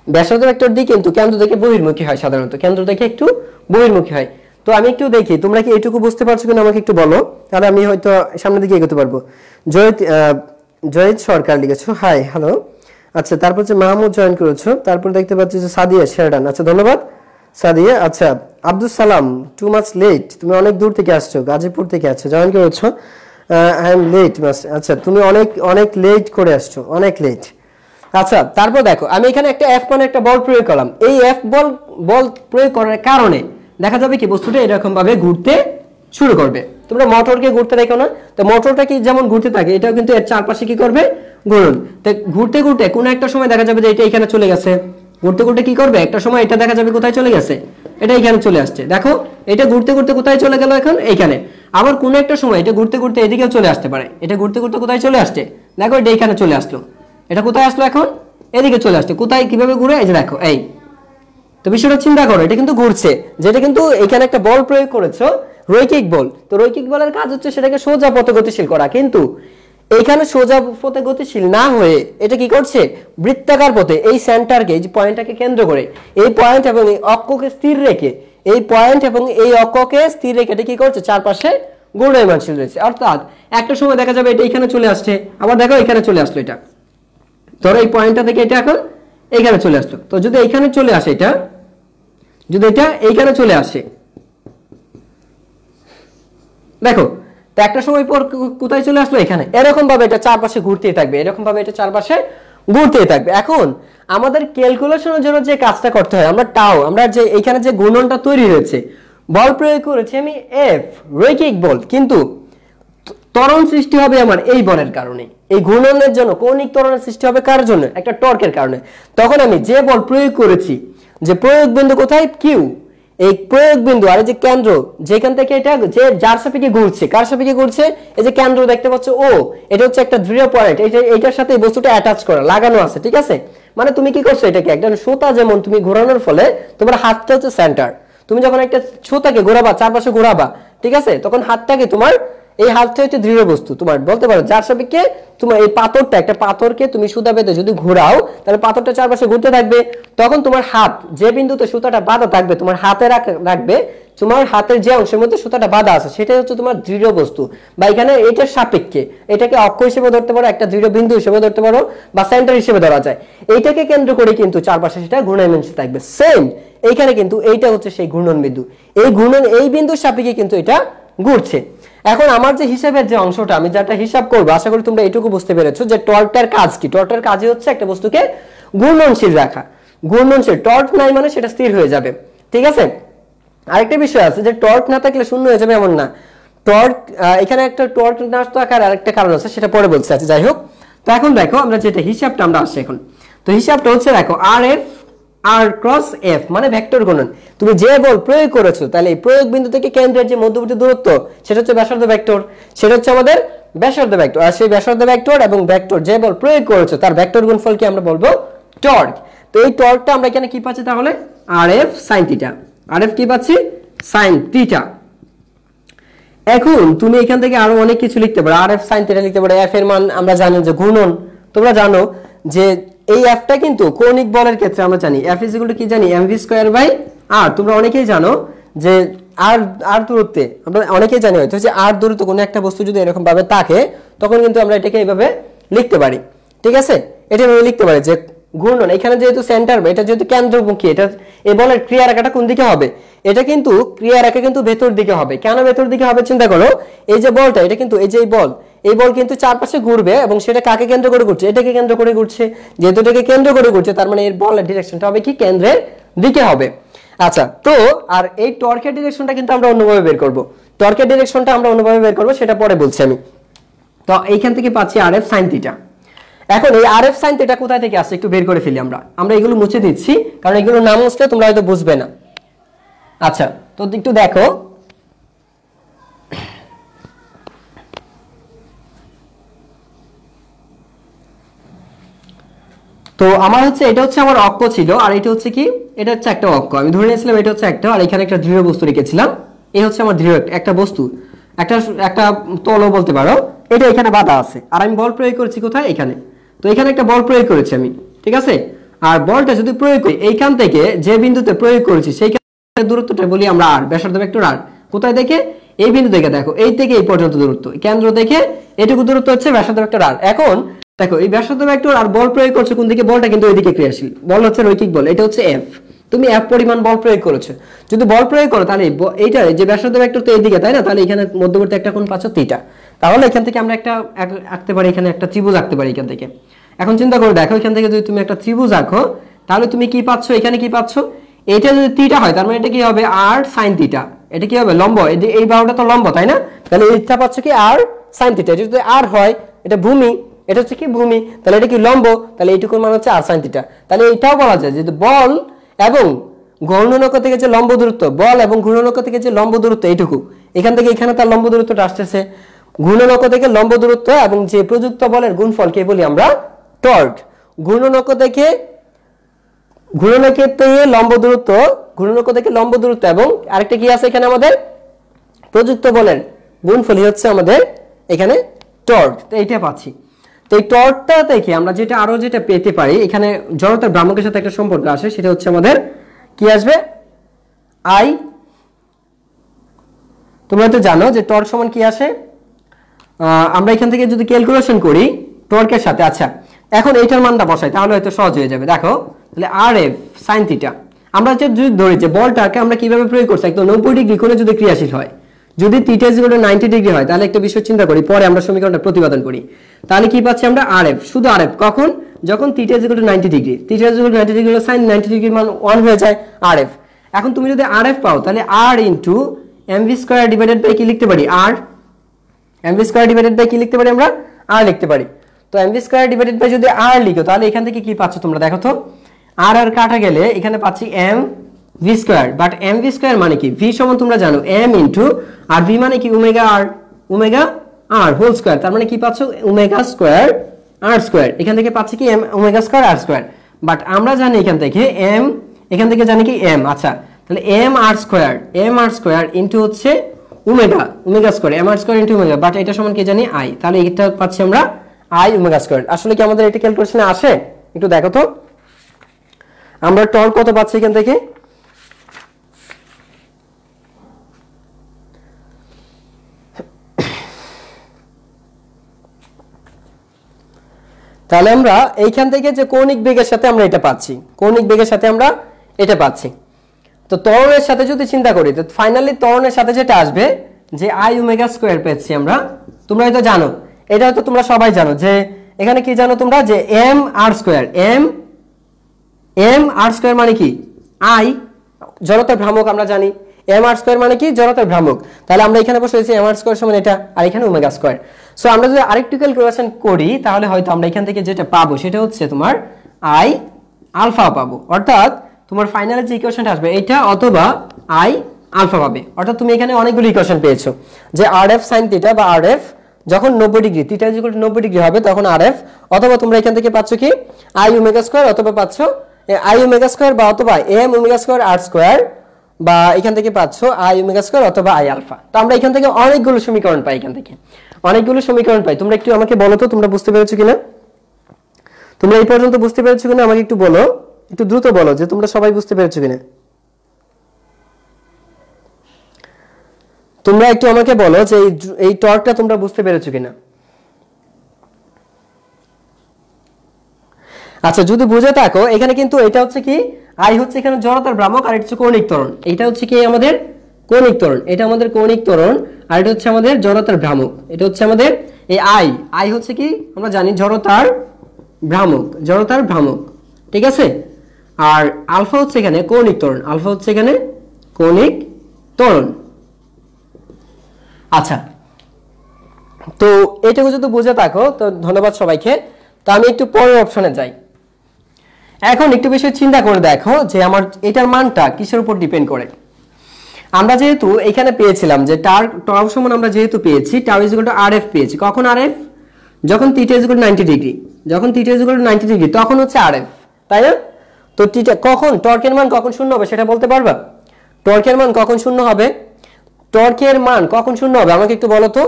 ব্যাসার্ধ ভেক্টর দিক কিন্তু কেন্দ্র থেকে বহির্মুখী হয়, সাধারণত কেন্দ্র থেকে একটু বহির্মুখী হয়। তো আমি একটু দেখি তোমরা কি এইটুকু বুঝতে পারছো কিনা আমাকে একটু বলো, তাহলে আমি হয়তো সামনের দিকে এগোতে পারবো। জয়িত সরকার লিখেছো, হাই হ্যালো, আচ্ছা। তারপর হচ্ছে মাহমুদ জয়েন করেছো, তারপর দেখতে পাচ্ছি যে সাদিয়া শেরডান, আচ্ছা ধন্যবাদ সাদিয়া। আচ্ছা Abdul Salam, too much late, তুমি অনেক দূর থেকে আসছো, গাজীপুর থেকে আসছো, জয়েন করেছো। আই এম লেট, আচ্ছা তুমি অনেক অনেক লেট করে আসছো, অনেক লেট। আচ্ছা তারপর দেখো আমি এখানে একটা এফ মানে একটা বল প্রয়োগ করলাম, এই এফ বল প্রয়োগ করার কারণে দেখা যাবে কি বস্তুটা এরকম ভাবে ঘুরতে শুরু করবে। তোমরা মোটরকে ঘুরতে দেখো না, তো মোটরটা কি যেমন ঘুরতে থাকে, এটাও কিন্তু এর চারপাশে কি করবে, ঘুরুন। তো ঘুরতে ঘুরতে কোনো একটা সময় দেখা যাবে যে এটা এখানে চলে গেছে, ঘুরতে ঘুরতে কি করবে, একটা সময় এটা দেখা যাবে কোথায় চলে গেছে, এটা এখানে চলে আসছে। দেখো এটা ঘুরতে ঘুরতে কোথায় চলে গেল, এখন এইখানে। আবার কোনো একটা সময় এটা ঘুরতে ঘুরতে এদিকেও চলে আসতে পারে, এটা ঘুরতে ঘুরতে কোথায় চলে আসছে, দেখো এটা এখানে চলে আসলো, এটা কোথায় আসলো, এখন এদিকে চলে আসছে। কোথায় কিভাবে ঘুরে, এই যে দেখো এই। তো বিষয়টা চিন্তা করো, এটা কিন্তু ঘুরছে, যেটা কিন্তু এখানে একটা বল প্রয়োগ করেছো, রৈখিক বল। তো রৈখিক বলের কাজ হচ্ছে সেটাকে সোজা পথে গতিশীল করা, কিন্তু এইখানে সোজা পথে গতিশীল না হয়ে এটা কি করছে, বৃত্তাকার পথে এই সেন্টারকে, এই পয়েন্টটাকে কেন্দ্র করে, এই পয়েন্ট এবং এই অক্ষকে স্থির রেখে, এই পয়েন্ট এবং এই অক্ষকে স্থির রেখে এটা কি করছে, চারপাশে ঘূর্ণায়মানশীল রয়েছে। অর্থাৎ একটা সময় দেখা যাবে এটা এখানে চলে আসছে, আবার দেখো এখানে চলে আসলো, এটা ধরো এই পয়েন্টটা থেকে এটা এখন এইখানে চলে আসলো। তো যদি এইখানে চলে আসে, এটা যদি এটা এইখানে চলে আসে, দেখো তো একটা সময় পর কোথায় চলে আসলো, এখানে। এরকম ভাবে এটা চারপাশে ঘুরতেই থাকবে, এরকম ভাবে এটা চারপাশে ঘুরতেই থাকবে। এখন আমাদের ক্যালকুলেশনের জন্য যে কাজটা করতে হয়, আমরা টাও, আমরা যে এইখানে যে ঘূর্ণনটা তৈরি হয়েছে, বল প্রয়োগ করেছি আমি এফ, রৈখিক বল, কিন্তু ত্বরণ সৃষ্টি হবে আমার এই বলের কারণে। এই ঘূর্ণনের জন্য কৌণিক ত্বরণের সৃষ্টি হবে কার জন্য, একটা টর্কের কারণে। তখন আমি যে বল প্রয়োগ করেছি, যে প্রয়োগ বিন্দু কোথায়, কিউ, এই প্রয়োগ বিন্দু আর এই যে কেন্দ্র, যেখান থেকে এটা যে যার সাপেক্ষে ঘুরছে, কার সাপেক্ষে ঘুরছে, এই যে কেন্দ্র দেখতে পাচ্ছ ও, এটা হচ্ছে একটা দৃঢ় পয়েন্ট, এইটার সাথে এই বস্তুটা অ্যাটাচ করা, লাগানো আছে। ঠিক আছে, মানে তুমি কি করছো, এটাকে একটা সুতা যেমন তুমি ঘোরানোর ফলে তোমার হাতটা হচ্ছে সেন্টার, তুমি যখন একটা সুতাকে ঘোরাবা, চারপাশে ঘোরাবা, ঠিক আছে, তখন হাতটাকে তোমার এই হাতটা হচ্ছে দৃঢ় বস্তু। তোমার বলতে পারো যার সাপেক্ষে তোমার এই পাথরটা, একটা পাথরকে তুমি সুতা বেঁধে যদি ঘোরাও তাহলে পাথরটা চারপাশে ঘুরতে থাকবে, তখন তোমার হাত যে বিন্দুতে সুতাটা বাঁধা থাকবে তোমার হাতে রাখবে, তোমার হাতের যে অংশের মধ্যে সুতাটা বাঁধা আছে সেটাই হচ্ছে তোমার দৃঢ় বস্তু। বা এখানে এটার সাপেক্ষে এটাকে অক্ষ হিসেবে ধরতে পারো, একটা দৃঢ় বিন্দু হিসেবে ধরতে পারো, বা সেন্টার হিসেবে ধরা যায়। এইটাকে কেন্দ্র করে কিন্তু চারপাশে সেটা ঘূর্ণায়মান থাকবে। সেম এইখানে কিন্তু এইটা হচ্ছে সেই ঘূর্ণন বিন্দু, এই বিন্দুর সাপেক্ষে কিন্তু এটা ঘুরছে। এখন আমার যে হিসাবের যে অংশটা আমি যেটা হিসাব করবো, আশা করি তোমরা এটুকু বুঝতে পেরেছো যে টর্কটার কাজ কি। টর্কটার কাজই হচ্ছে একটা বস্তুকে ঘূর্ণনশীল রাখা। ঘূর্ণনশীল, টর্ক নাই মানে সেটা স্থির হয়ে যাবে, ঠিক আছে। আরেকটা বিষয় আছে যে টর্ক না থাকলে শূন্য হয়ে যাবে এমন না। টর্ক এখানে একটা টর্ক না থাকার আরেকটা কারণ আছে, সেটা পরে বলছি। আচ্ছা যাই হোক, তো এখন দেখো আমরা যেটা হিসাবটা আমরা আসছি এখন, তো হিসাবটা হচ্ছে দেখো আর এফ আর ক্রস এফ মানে ভেক্টর গুণন। তুমি যে বল প্রয়োগ করেছো তাহলে এই প্রয়োগ বিন্দু থেকে কেন্দ্রের যে মধ্যবর্তী দূরত্ব সেটা হচ্ছে ব্যাসার্ধ ভেক্টর, সেটা হচ্ছে আমাদের ব্যাসার্ধ ভেক্টর। আর সেই ব্যাসার্ধ ভেক্টর এবং ভেক্টর যে বল প্রয়োগ করেছো তার ভেক্টর গুণফলকে আমরা বলবো টর্ক। তো এই টর্কটা আমরা এখানে কি পাচ্ছি তাহলে আর এফ সাইন থিটা। আর এফ কি পাচ্ছি সাইন থিটা। এখন তুমি এখান থেকে আরো অনেক কিছু লিখতে পারো, আর এফ সাইন থিটা লিখতে পারো। এফ এর মান আমরা জানি যে ঘূর্ণন, তোমরা জানো যে এই এফটা কিন্তু কৌণিক বলের ক্ষেত্রে আমরা জানি এফ ইজ ইকুয়াল টু কি জানি mv স্কয়ার বাই আর। তোমরা অনেকেই জানো যে আর দূরত্বে আমরা অনেকেই জানি হয়তো যে আর দূরত্ব কোনো একটা বস্তু যদি এরকম ভাবে থাকে তখন কিন্তু আমরা এটাকে এইভাবে লিখতে পারি, ঠিক আছে। এটা এভাবে লিখতে পারি যে ঘূর্ণন, এখানে যেহেতু সেন্টার, এটা যেহেতু কেন্দ্রমুখী, এটা এই বলের ক্রিয়া রেখাটা কোন দিকে হবে, এটা কিন্তু ক্রিয়া রেখা কিন্তু ভেতর দিকে হবে। কেন ভেতর দিকে হবে চিন্তা করো, এই যে বলটা এটা কিন্তু এই যে এই বল কিন্তু চারপাশে ঘুরবে এবং সেটা কাকে কেন্দ্র করে ঘুরছে, এটাকে কেন্দ্র করে ঘুরছে। যেহেতু এটাকে কেন্দ্র করে ঘুরছে তার মানে এর বলের ডিরেকশনটা হবে কি কেন্দ্রের দিকে হবে। আচ্ছা, তো আর এই টর্কের ডিরেকশনটা কিন্তু আমরা অন্যভাবে বের করব। টর্কের ডিরেকশনটা আমরা অন্যভাবে বের করব, সেটা পরে বলছি আমি। তো এইখান থেকে পাচ্ছি আর এফ সাইন থিটা। এখন এই আর এফ সাইন থিটা কোথায় থেকে আসছে একটু বের করে ফেলি আমরা এগুলো মুছে দিচ্ছি কারণ এগুলো না মুছলে তোমরা হয়তো বুঝবে না। আচ্ছা, তো একটু দেখো, তো আমার হচ্ছে এটা হচ্ছে আমার অক্ষ ছিল, আর এটা হচ্ছে কি, এটা হচ্ছে একটা অক্ষ। আমি ধরে নিয়েছিলাম এটা হচ্ছে একটা, আর এখানে একটা দৃঢ় বস্তু রেখেছিলাম। এই হচ্ছে আমার দৃঢ় একটা বস্তু, একটা তলও বলতে পারো। এটা এখানে বাধা আছে, আর আমি বল প্রয়োগ করেছি কোথায়, এখানে। তো এখানে একটা বল প্রয়োগ করেছি আমি, ঠিক আছে। আর বলটা যদি প্রয়োগ করি এইখান থেকে যে বিন্দুতে প্রয়োগ করেছি সেইখানে দূরত্বটা বলি আমরা আর, ব্যাসার্ধ ভেক্টর আর। কোথায় থেকে, এই বিন্দু থেকে দেখো, এই থেকে এই পর্যন্ত দূরত্ব, কেন্দ্র থেকে এটুকু দূরত্ব হচ্ছে ব্যাসার্ধ ভেক্টর আর। এখন দেখো এই ব্যাসার্ধ ভেক্টর আর বল প্রয়োগ করছে কোন দিকে, বলটা কিন্তু ওইদিকে ক্রিয়াশীল, বল হচ্ছে রৈখিক বল, এটা হচ্ছে এফ। তুমি এফ পরিমাণ বল প্রয়োগ করেছো, যদি বল প্রয়োগ করো তাহলে এইটা যে ব্যাসার্ধ ভেক্টর তো এইদিকে, তাই না, তাহলে এখানে মধ্যবর্তী একটা কোণ পাচ্ছ থিটা। তাহলে এখান থেকে আমরা একটা আঁকতে পারি, এখানে একটা ত্রিভুজ আঁকতে পারি এখান থেকে। এখন চিন্তা করে দেখো, এখান থেকে যদি তুমি একটা ত্রিভুজ আঁকো তাহলে তুমি কি পাচ্ছ, এখানে কি পাচ্ছ, এটা যদি থিটা হয় তার মানে এটা কি হবে আর সাইন থিটা। এটা কি হবে লম্ব, এই বাহুটা তো লম্ব, তাই না, তাহলে এইটা পাচ্ছ কি আর সাইন থিটা। এটা যদি আর হয় এটা ভূমি, এটা হচ্ছে কি ভূমি, তাহলে এটা কি লম্ব, তাহলে এইটুকুর মান হচ্ছে আর সাইন থিটা। তাহলে এটাও বলা যায় যে বল এবং ঘূর্ণনক থেকে যে লম্ব দূরত্ব, বল এবং ঘূর্ণনক থেকে যে লম্ব দূরত্ব এইটুকু, এখান থেকে এখানে তার লম্ব দূরত্বটা আসতেছে। ঘূর্ণনক থেকে লম্ব দূরত্ব এবং যে প্রযুক্ত বলের গুণফলকে বলি আমরা টর্ক। ঘূর্ণনক থেকে লম্ব দূরত্ব, ঘূর্ণনক থেকে লম্ব দূরত্ব এবং আরেকটা কি আছে এখানে আমাদের প্রযুক্ত বলের গুণফলই হচ্ছে আমাদের এখানে টর্ক। তো এইটা পাচ্ছি। তো এই টর্কটা থেকে আমরা যেটা পেতে পারি, এখানে জড়তার ভ্রামকের সাথে একটা সম্পর্ক আসে, সেটা হচ্ছে আমাদের কি আসবে আই। তোমরা তো জানো যে টর্ক সমান কি আসে, আমরা এখান থেকে যদি ক্যালকুলেশন করি টর্কের সাথে। আচ্ছা, এখন এইটার মানটা বসাই তাহলে হয়তো সহজ হয়ে যাবে। দেখো তাহলে আর এফ সাইন থিটা, আমরা যদি ধরি যে বলটাকে আমরা কিভাবে প্রয়োগ করছি, একদম 90 ডিগ্রি কোণে যদি ক্রিয়াশীল হয়, যদি theta is equal to 90 degree হয়, তাহলে একটা বিষয় চিন্তা করি, পরে আমরা সমীকরণটা প্রতিপাদন করি। তাহলে কি পাচ্ছি আমরা আর এফ, শুধু আর এফ কখন, যখন theta is equal to 90 degree, theta is equal to 90 degree sine 90 ডিগ্রির মান 1 হয়ে যায় আর এফ। এখন তুমি যদি আর এফ পাও তাহলে R into MV square divided by কি লিখতে পারি, R MV square divided by কি লিখতে পারি আমরা, আর লিখতে পারি। তো এমভি স্কয়ার ডিভাইডেড বাই যদি আর লিখো তাহলে এখান থেকে কি পাচ্ছ তোমরা দেখো তো, আর আর কাটা গেলে এখানে পাচ্ছি m v square. But m v square মানে কি, ভি সমান তোমরা জানো এম ইনটু আর ভি মানে কি ওমেগা আর হোল স্কয়ার, তার মানে কি পাচ্ছ ওমেগা স্কয়ার আর স্কয়ার। এখান থেকে পাচ্ছি কি m omega square r square. But আমরা জানি এখান থেকে জানি কি এম। আচ্ছা, তাহলে এম আর স্কয়ার ইনটু হচ্ছে omega omega square m r square into omega, but এটা সমান কি জানি আই, তাহলে এটা পাচ্ছি আমরা আই ওমেগা স্কয়ার। আসলে কি আমাদের এটা ক্যালকুলেশনে আসে? একটু দেখো তো আমরা টর্ক কত পাচ্ছি এখান থেকে। তাহলে আমরা এইখান থেকে যে কৌণিক বেগের সাথে আমরা এটা পাচ্ছি, কৌণিক বেগের সাথে আমরা এটা পাচ্ছি। তো ত্বরণের সাথে যদি চিন্তা করি তো ফাইনালি ত্বরণের সাথে যেটা আসবে যে আই ওমেগা স্কয়ার পেয়েছি আমরা। তোমরা হয়তো জানো, এটা হয়তো তোমরা সবাই জানো যে এখানে কি জানো তোমরা যে M r square, m r square মানে কি আই, জড়তার ভ্রামক আমরা জানি। এম আর স্কয়ার মানে কি জড়তার ভ্রামক। তাহলে আমরা এখানে বসে এম আর স্কয়ার সমান এটা, আর এখানে ওমেগা স্কয়ার। সো আমরা যদি আরেকটু ক্যালকুলেশন করি তাহলে হয়তো আমরা এখান থেকে যেটা পাবো সেটা হচ্ছে তোমার আই আলফা পাবো, অর্থাৎ তোমার ফাইনালে যে ইকুয়েশনটা আসবে এটা অথবা আই আলফা পাবে। অর্থাৎ তুমি এখানে অনেকগুলো ইকুয়েশন পেয়েছো যে আর এফ সাইন থিটা বা আর এফ যখন 90 degree, theta is equal to 90 degree হবে তখন আর এফ, অথবা তোমরা এখান থেকে পাচ্ছ কি আই ওমেগা স্কয়ার, অথবা পাচ্ছ আই ওমেগা স্কয়ার বা অথবা M omega square r square, বা এখান থেকে পাচ্ছ আই ওমেগা স্কয়ার অথবা আই আলফা। তো আমরা এখান থেকে অনেকগুলো সমীকরণ পাই, এখান থেকে অনেকগুলো সমীকরণ পাই। তোমরা একটু আমাকে বলো তো তোমরা বুঝতে পেরেছো কিনা, তোমরা এই পর্যন্ত বুঝতে পেরেছো কিনা আমাকে একটু বলো, একটু দ্রুত বলো যে তোমরা সবাই বুঝতে পেরেছো কিনা। তোমরা একটু আমাকে বলো যে এই টর্কটা তোমরা বুঝতে পেরেছো কিনা। আচ্ছা যদি বুঝে থাকো এখানে কিন্তু এটা হচ্ছে কি আই হচ্ছে এখানে জড়তার ভ্রামক, আর এটা হচ্ছে কৌণিক ত্বরণ। এটা হচ্ছে কি আমাদের কৌণিক ত্বরণ, এটা আমাদের কৌণিক ত্বরণ, আর এটা হচ্ছে আমাদের জড়তার ভ্রামক। এটা হচ্ছে আমাদের এই আই হচ্ছে কি আমরা জানি জড়তার ভ্রামক, জড়তার ভ্রামক, ঠিক আছে। আর আলফা হচ্ছে এখানে কৌণিক ত্বরণ, আলফা হচ্ছে এখানে কৌণিক ত্বরণ। আচ্ছা তো এটাকে যদি বুঝে থাকো তো ধন্যবাদ সবাইকে। তো আমি একটু পরের অপশনে যাই। এখন একটু বেশি চিন্তা করে দেখো যে আমার এটার মানটা কিসের উপর ডিপেন্ড করে। আমরা যেহেতু এখানে পেয়েছিলাম যে টাউ সমান আমরা যেহেতু পেয়েছি tau is equal to RF পেয়েছি, কখন আরএফ যখন theta is equal to 90 degree, যখন theta is equal to 90 degree তখন হচ্ছে আরএফ, তাই না? তো থিটা কখন টর্কের মান কখন শূন্য হবে সেটা বলতে পারবা? টর্কের মান কখন শূন্য হবে, টর্কের মান কখন শূন্য হবে আমাকে একটু বলো তো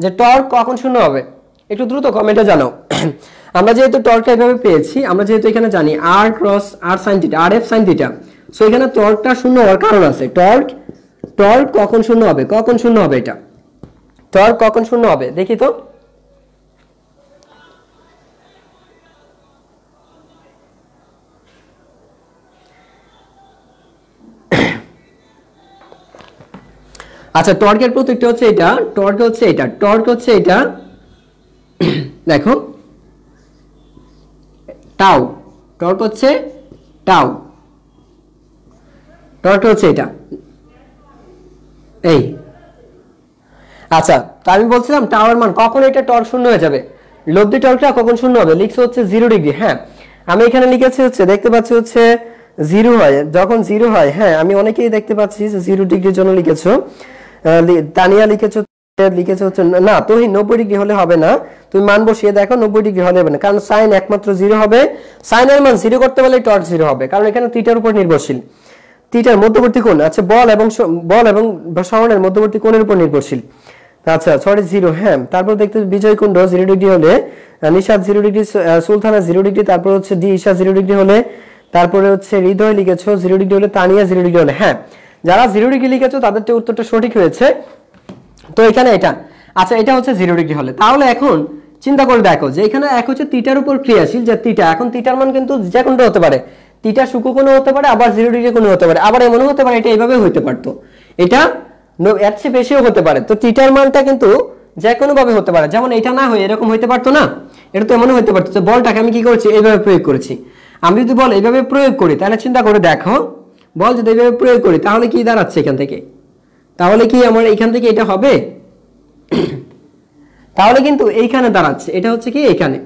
যে টর্ক কখন শূন্য হবে, একটু দ্রুত কমেন্টে জানাও। আমরা যেহেতু টর্কটা এভাবে পেয়েছি, আমরা যেহেতু এখানে জানি আর ক্রস আর সাইন থিটা আর এফ সাইন থিটা, সো এখানে টর্কটা শূন্য হওয়ার কারণ আছে। টর্ক কখন শূন্য হবে, কখন শূন্য হবে এটা টর্ক কখন শূন্য হবে দেখি তো। আচ্ছা টর্কের প্রতীকটা হচ্ছে এটা, টর্ক হচ্ছে এটা, টর্ক হচ্ছে এটা দেখো টাউ, টর্ক হচ্ছে টাউ, টর্ক হচ্ছে এটা এই। আচ্ছা তা আমি বলছিলাম টাওয়ার মান কখন এটা টর্ক শূন্য হয়ে যাবে, লব্ধি টর্কটা কখন শূন্য হবে, লিখছে হচ্ছে 0 ডিগ্রি। হ্যাঁ আমি এখানে লিখেছি হচ্ছে দেখতে পাচ্ছি হচ্ছে 0 হয়, যখন 0 হয়। হ্যাঁ আমি অনেকেই দেখতে পাচ্ছি যে 0 ডিগ্রির জন্য লিখেছো, তানিয়া লিখেছো হচ্ছে না তুই 90 ডিগ্রি হলে হবে না, তুমি মান বসিয়ে দেখো 90 ডিগ্রি হলে হবে না, কারণ সাইন একমাত্র 0 হবে, সাইনের মান 0 করতে পারলে টর্ক 0 হবে, কারণ এখানে থিটার উপর নির্ভরশীল, থিটার মধ্যবর্তী কোণ আচ্ছা বল এবং সরণের মধ্যবর্তী কোণের উপর নির্ভরশীল। আচ্ছা সরি 0। হ্যাঁ তারপর দেখতে বিজয় কুণ্ড 0 ডিগ্রি হলে, নিশাদ 0 ডিগ্রি, সুলতানা 0 ডিগ্রি, তারপর হচ্ছে ডি ঈশা 0 ডিগ্রি হলে, তারপরে হচ্ছে হৃদয় লিখেছো 0 ডিগ্রি হলে, তানিয়া 0 ডিগ্রি হলে। হ্যাঁ যারা 0 ডিগ্রি লিখেছো তাদের উত্তরটা সঠিক হয়েছে। তো এখানে এটা আচ্ছা এটা হচ্ছে 0 ডিগ্রি হলে। তাহলে এখন চিন্তা করে দেখো যে এখানে এক হচ্ছে থিটার উপর ক্রিয়াশীল যে থিটা, এখন থিটার মান কিন্তু যে কোনটা হতে পারে, থিটা সূক্ষ্ম হতে পারে, আবার 0 ডিগ্রি কোণ হতে পারে, আবার এমনও হতে পারে এটা এইভাবে হতে পারতো, এটা এর চেয়ে বেশিও হতে পারে। তো থিটার মানটা কিন্তু যে কোনো ভাবে হতে পারে, যেমন এটা না হয়ে এরকম হতে পারতো না, এটা তো এমনও হতে পারতো। তো বলটাকে আমি কি করেছি এইভাবে প্রয়োগ করেছি। আমি যদি বল এইভাবে প্রয়োগ করি তাহলে চিন্তা করে দেখো, বল যদি এইভাবে প্রয়োগ করি তাহলে কি দাঁড়াচ্ছে এখান থেকে, তাহলে কি আমার এখান থেকে এটা হবে, তাহলে কিন্তু এইখানে দাঁড়াচ্ছে, এটা হচ্ছে কি এইখানে।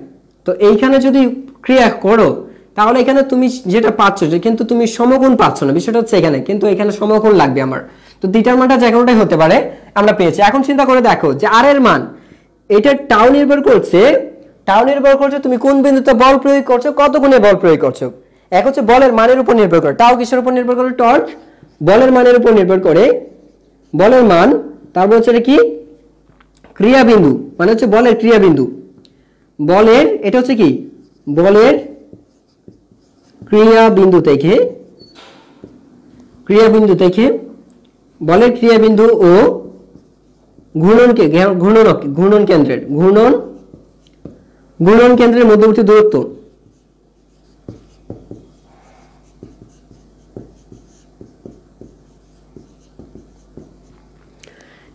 তো এইখানে যদি ক্রিয়া করো তাহলে এখানে তুমি যেটা পাচ্ছ যে কিন্তু তুমি সমকোণ পাচ্ছ না, বিষয়টা হচ্ছে এখানে কিন্তু এখানে সমকোণ লাগবে আমার। তো থিটার মানটা যে কোনটাই হতে পারে আমরা পেয়েছি। এখন চিন্তা করে দেখো যে আর এর মান এটা টাউ নির্ভর করছে, তুমি কোন বিন্দুতে বল প্রয়োগ করছো, কত গুণে বল প্রয়োগ করছো। এক হচ্ছে বলের মানের উপর নির্ভর করে, টাউ কিসের উপর নির্ভর করে, টর্ক বলের মানের উপর নির্ভর করে, বলের মান তারপর হচ্ছে এটা কি ক্রিয়াবিন্দু, মানে হচ্ছে বলের ক্রিয়াবিন্দু। বলের এটা হচ্ছে কি বলের ক্রিয়াবিন্দু থেকে বলের ক্রিয়াবিন্দু ও ঘূর্ণন কেন্দ্রের মধ্যবর্তী দূরত্ব।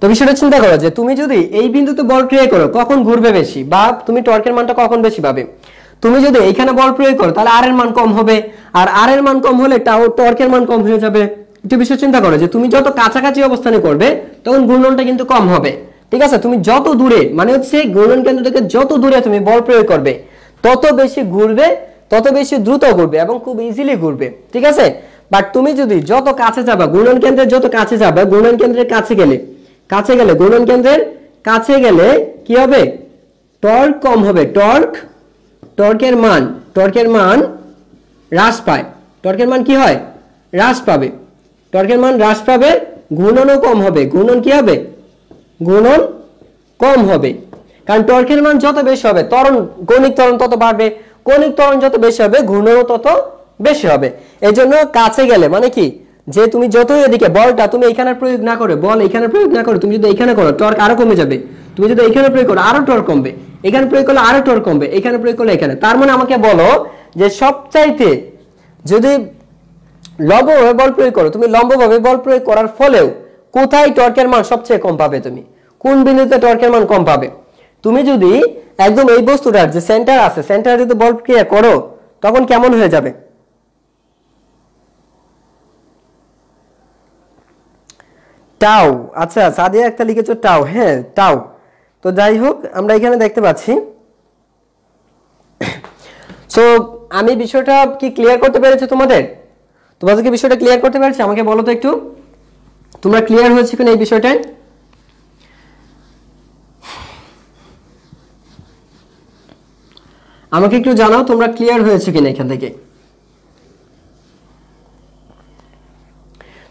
তো বিষয়টা চিন্তা করো যে তুমি যদি এই বিন্দুতে বল প্রয়োগ করো কখন ঘুরবে বেশি, বা তুমি টর্কের মানটা কখন বেশি পাবে। তুমি যদি এইখানে বল প্রয়োগ করো তাহলে আর এর মান কম হবে, আর আর এর মান কম হলে টর্কের মান কম হয়ে যাবে। একটু বিষয় চিন্তা করো যে তুমি যত কাছাকাছি অবস্থানে করবে তখন ঘূর্ণনটা কিন্তু কম হবে, ঠিক আছে। তুমি যত দূরে, মানে হচ্ছে ঘূর্ণন কেন্দ্র থেকে যত দূরে তুমি বল প্রয়োগ করবে তত বেশি ঘুরবে, তত বেশি দ্রুত ঘুরবে এবং খুব ইজিলি ঘুরবে, ঠিক আছে। বাট তুমি যদি যত কাছে যাবে, ঘূর্ণন কেন্দ্রের যত কাছে যাবে, ঘূর্ণন কেন্দ্রের কাছে গেলে ঘূর্ণন কেন্দ্রের কাছে গেলে কি হবে, টর্ক কম হবে। টর্কের মান হ্রাস পায়। টর্কের মান কি হয়, হ্রাস পাবে। টর্কের মান হ্রাস পাবে, ঘূর্ণনও কম হবে। ঘূর্ণন কি হবে, ঘূর্ণন কম হবে। কারণ টর্কের মান যত বেশি হবে কৌণিক ত্বরণ তত বাড়বে, কৌণিক ত্বরণ যত বেশি হবে ঘূর্ণনও তত বেশি হবে। এই জন্য কাছে গেলে মানে কি, যে তুমি যতই এদিকে বলটা তুমি এখানে প্রয়োগ না করে, বল এখানে প্রয়োগ না করে তুমি যদি এখানে করো টর্ক আরো কমে যাবে। তুমি যদি এখানে প্রয়োগ করো আরো টর্ক কমবে, এখানে প্রয়োগ করলে আরো টর্ক কমবে, এখানে প্রয়োগ করলে এখানে। তার মানে আমাকে বলো যে সবচাইতে যদি লম্বভাবে বল প্রয়োগ করো, তুমি লম্বভাবে বল প্রয়োগ করার ফলেও কোথায় টর্কের মান সবচেয়ে কম পাবে, তুমি কোন বিন্দুতে টর্কের মান কম পাবে। তুমি যদি একদম এই বস্তুটার যে সেন্টার আছে, সেন্টারে যদি বল ক্রিয়া করো তখন কেমন হয়ে যাবে, টাউ। আচ্ছা সাদিয়া একটা লিখেছো টাউ, হ্যাঁ টাউ। তো যাই হোক আমরা এখানে দেখতে পাচ্ছি। সো আমি বিষয়টা কি ক্লিয়ার করতে পেরেছি তোমাদেরকে বিষয়টা ক্লিয়ার করতে পেরেছি? আমাকে বলো তো একটু তোমরা ক্লিয়ার হয়েছে কিনা এই বিষয়টায়। আমাকে একটু জানাও তোমরা ক্লিয়ার হয়েছে কিনা এখান থেকে।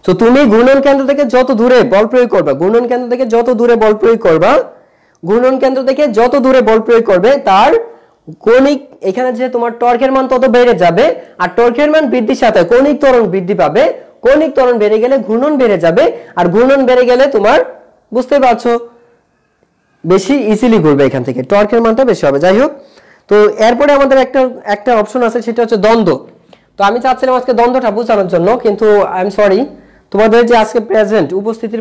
তো তুমি ঘূর্ণন কেন্দ্র থেকে যত দূরে বল প্রয়োগ করবে, তার কৌণিক, এখানে যে তোমার টর্কের মান তত বেড়ে যাবে, আর টর্কের মান বৃদ্ধির সাথে কৌণিক ত্বরণ বৃদ্ধি পাবে। কৌণিক ত্বরণ বেড়ে গেলে ঘূর্ণন বেড়ে যাবে, আর ঘূর্ণন বেড়ে গেলে তোমার বুঝতে পারছো বেশি ইজিলি ঘুরবে, এখান থেকে টর্কের মানটা বেশি হবে। যাই হোক, তো এরপরে আমাদের একটা অপশন আছে, সেটা হচ্ছে দ্বন্দ্ব। তো আমি চাচ্ছিলাম আজকে দ্বন্দ্বটা বোঝানোর জন্য, কিন্তু আই এম সরি, তোমাদের যে আজকে প্রেজেন্ট উপস্থিতির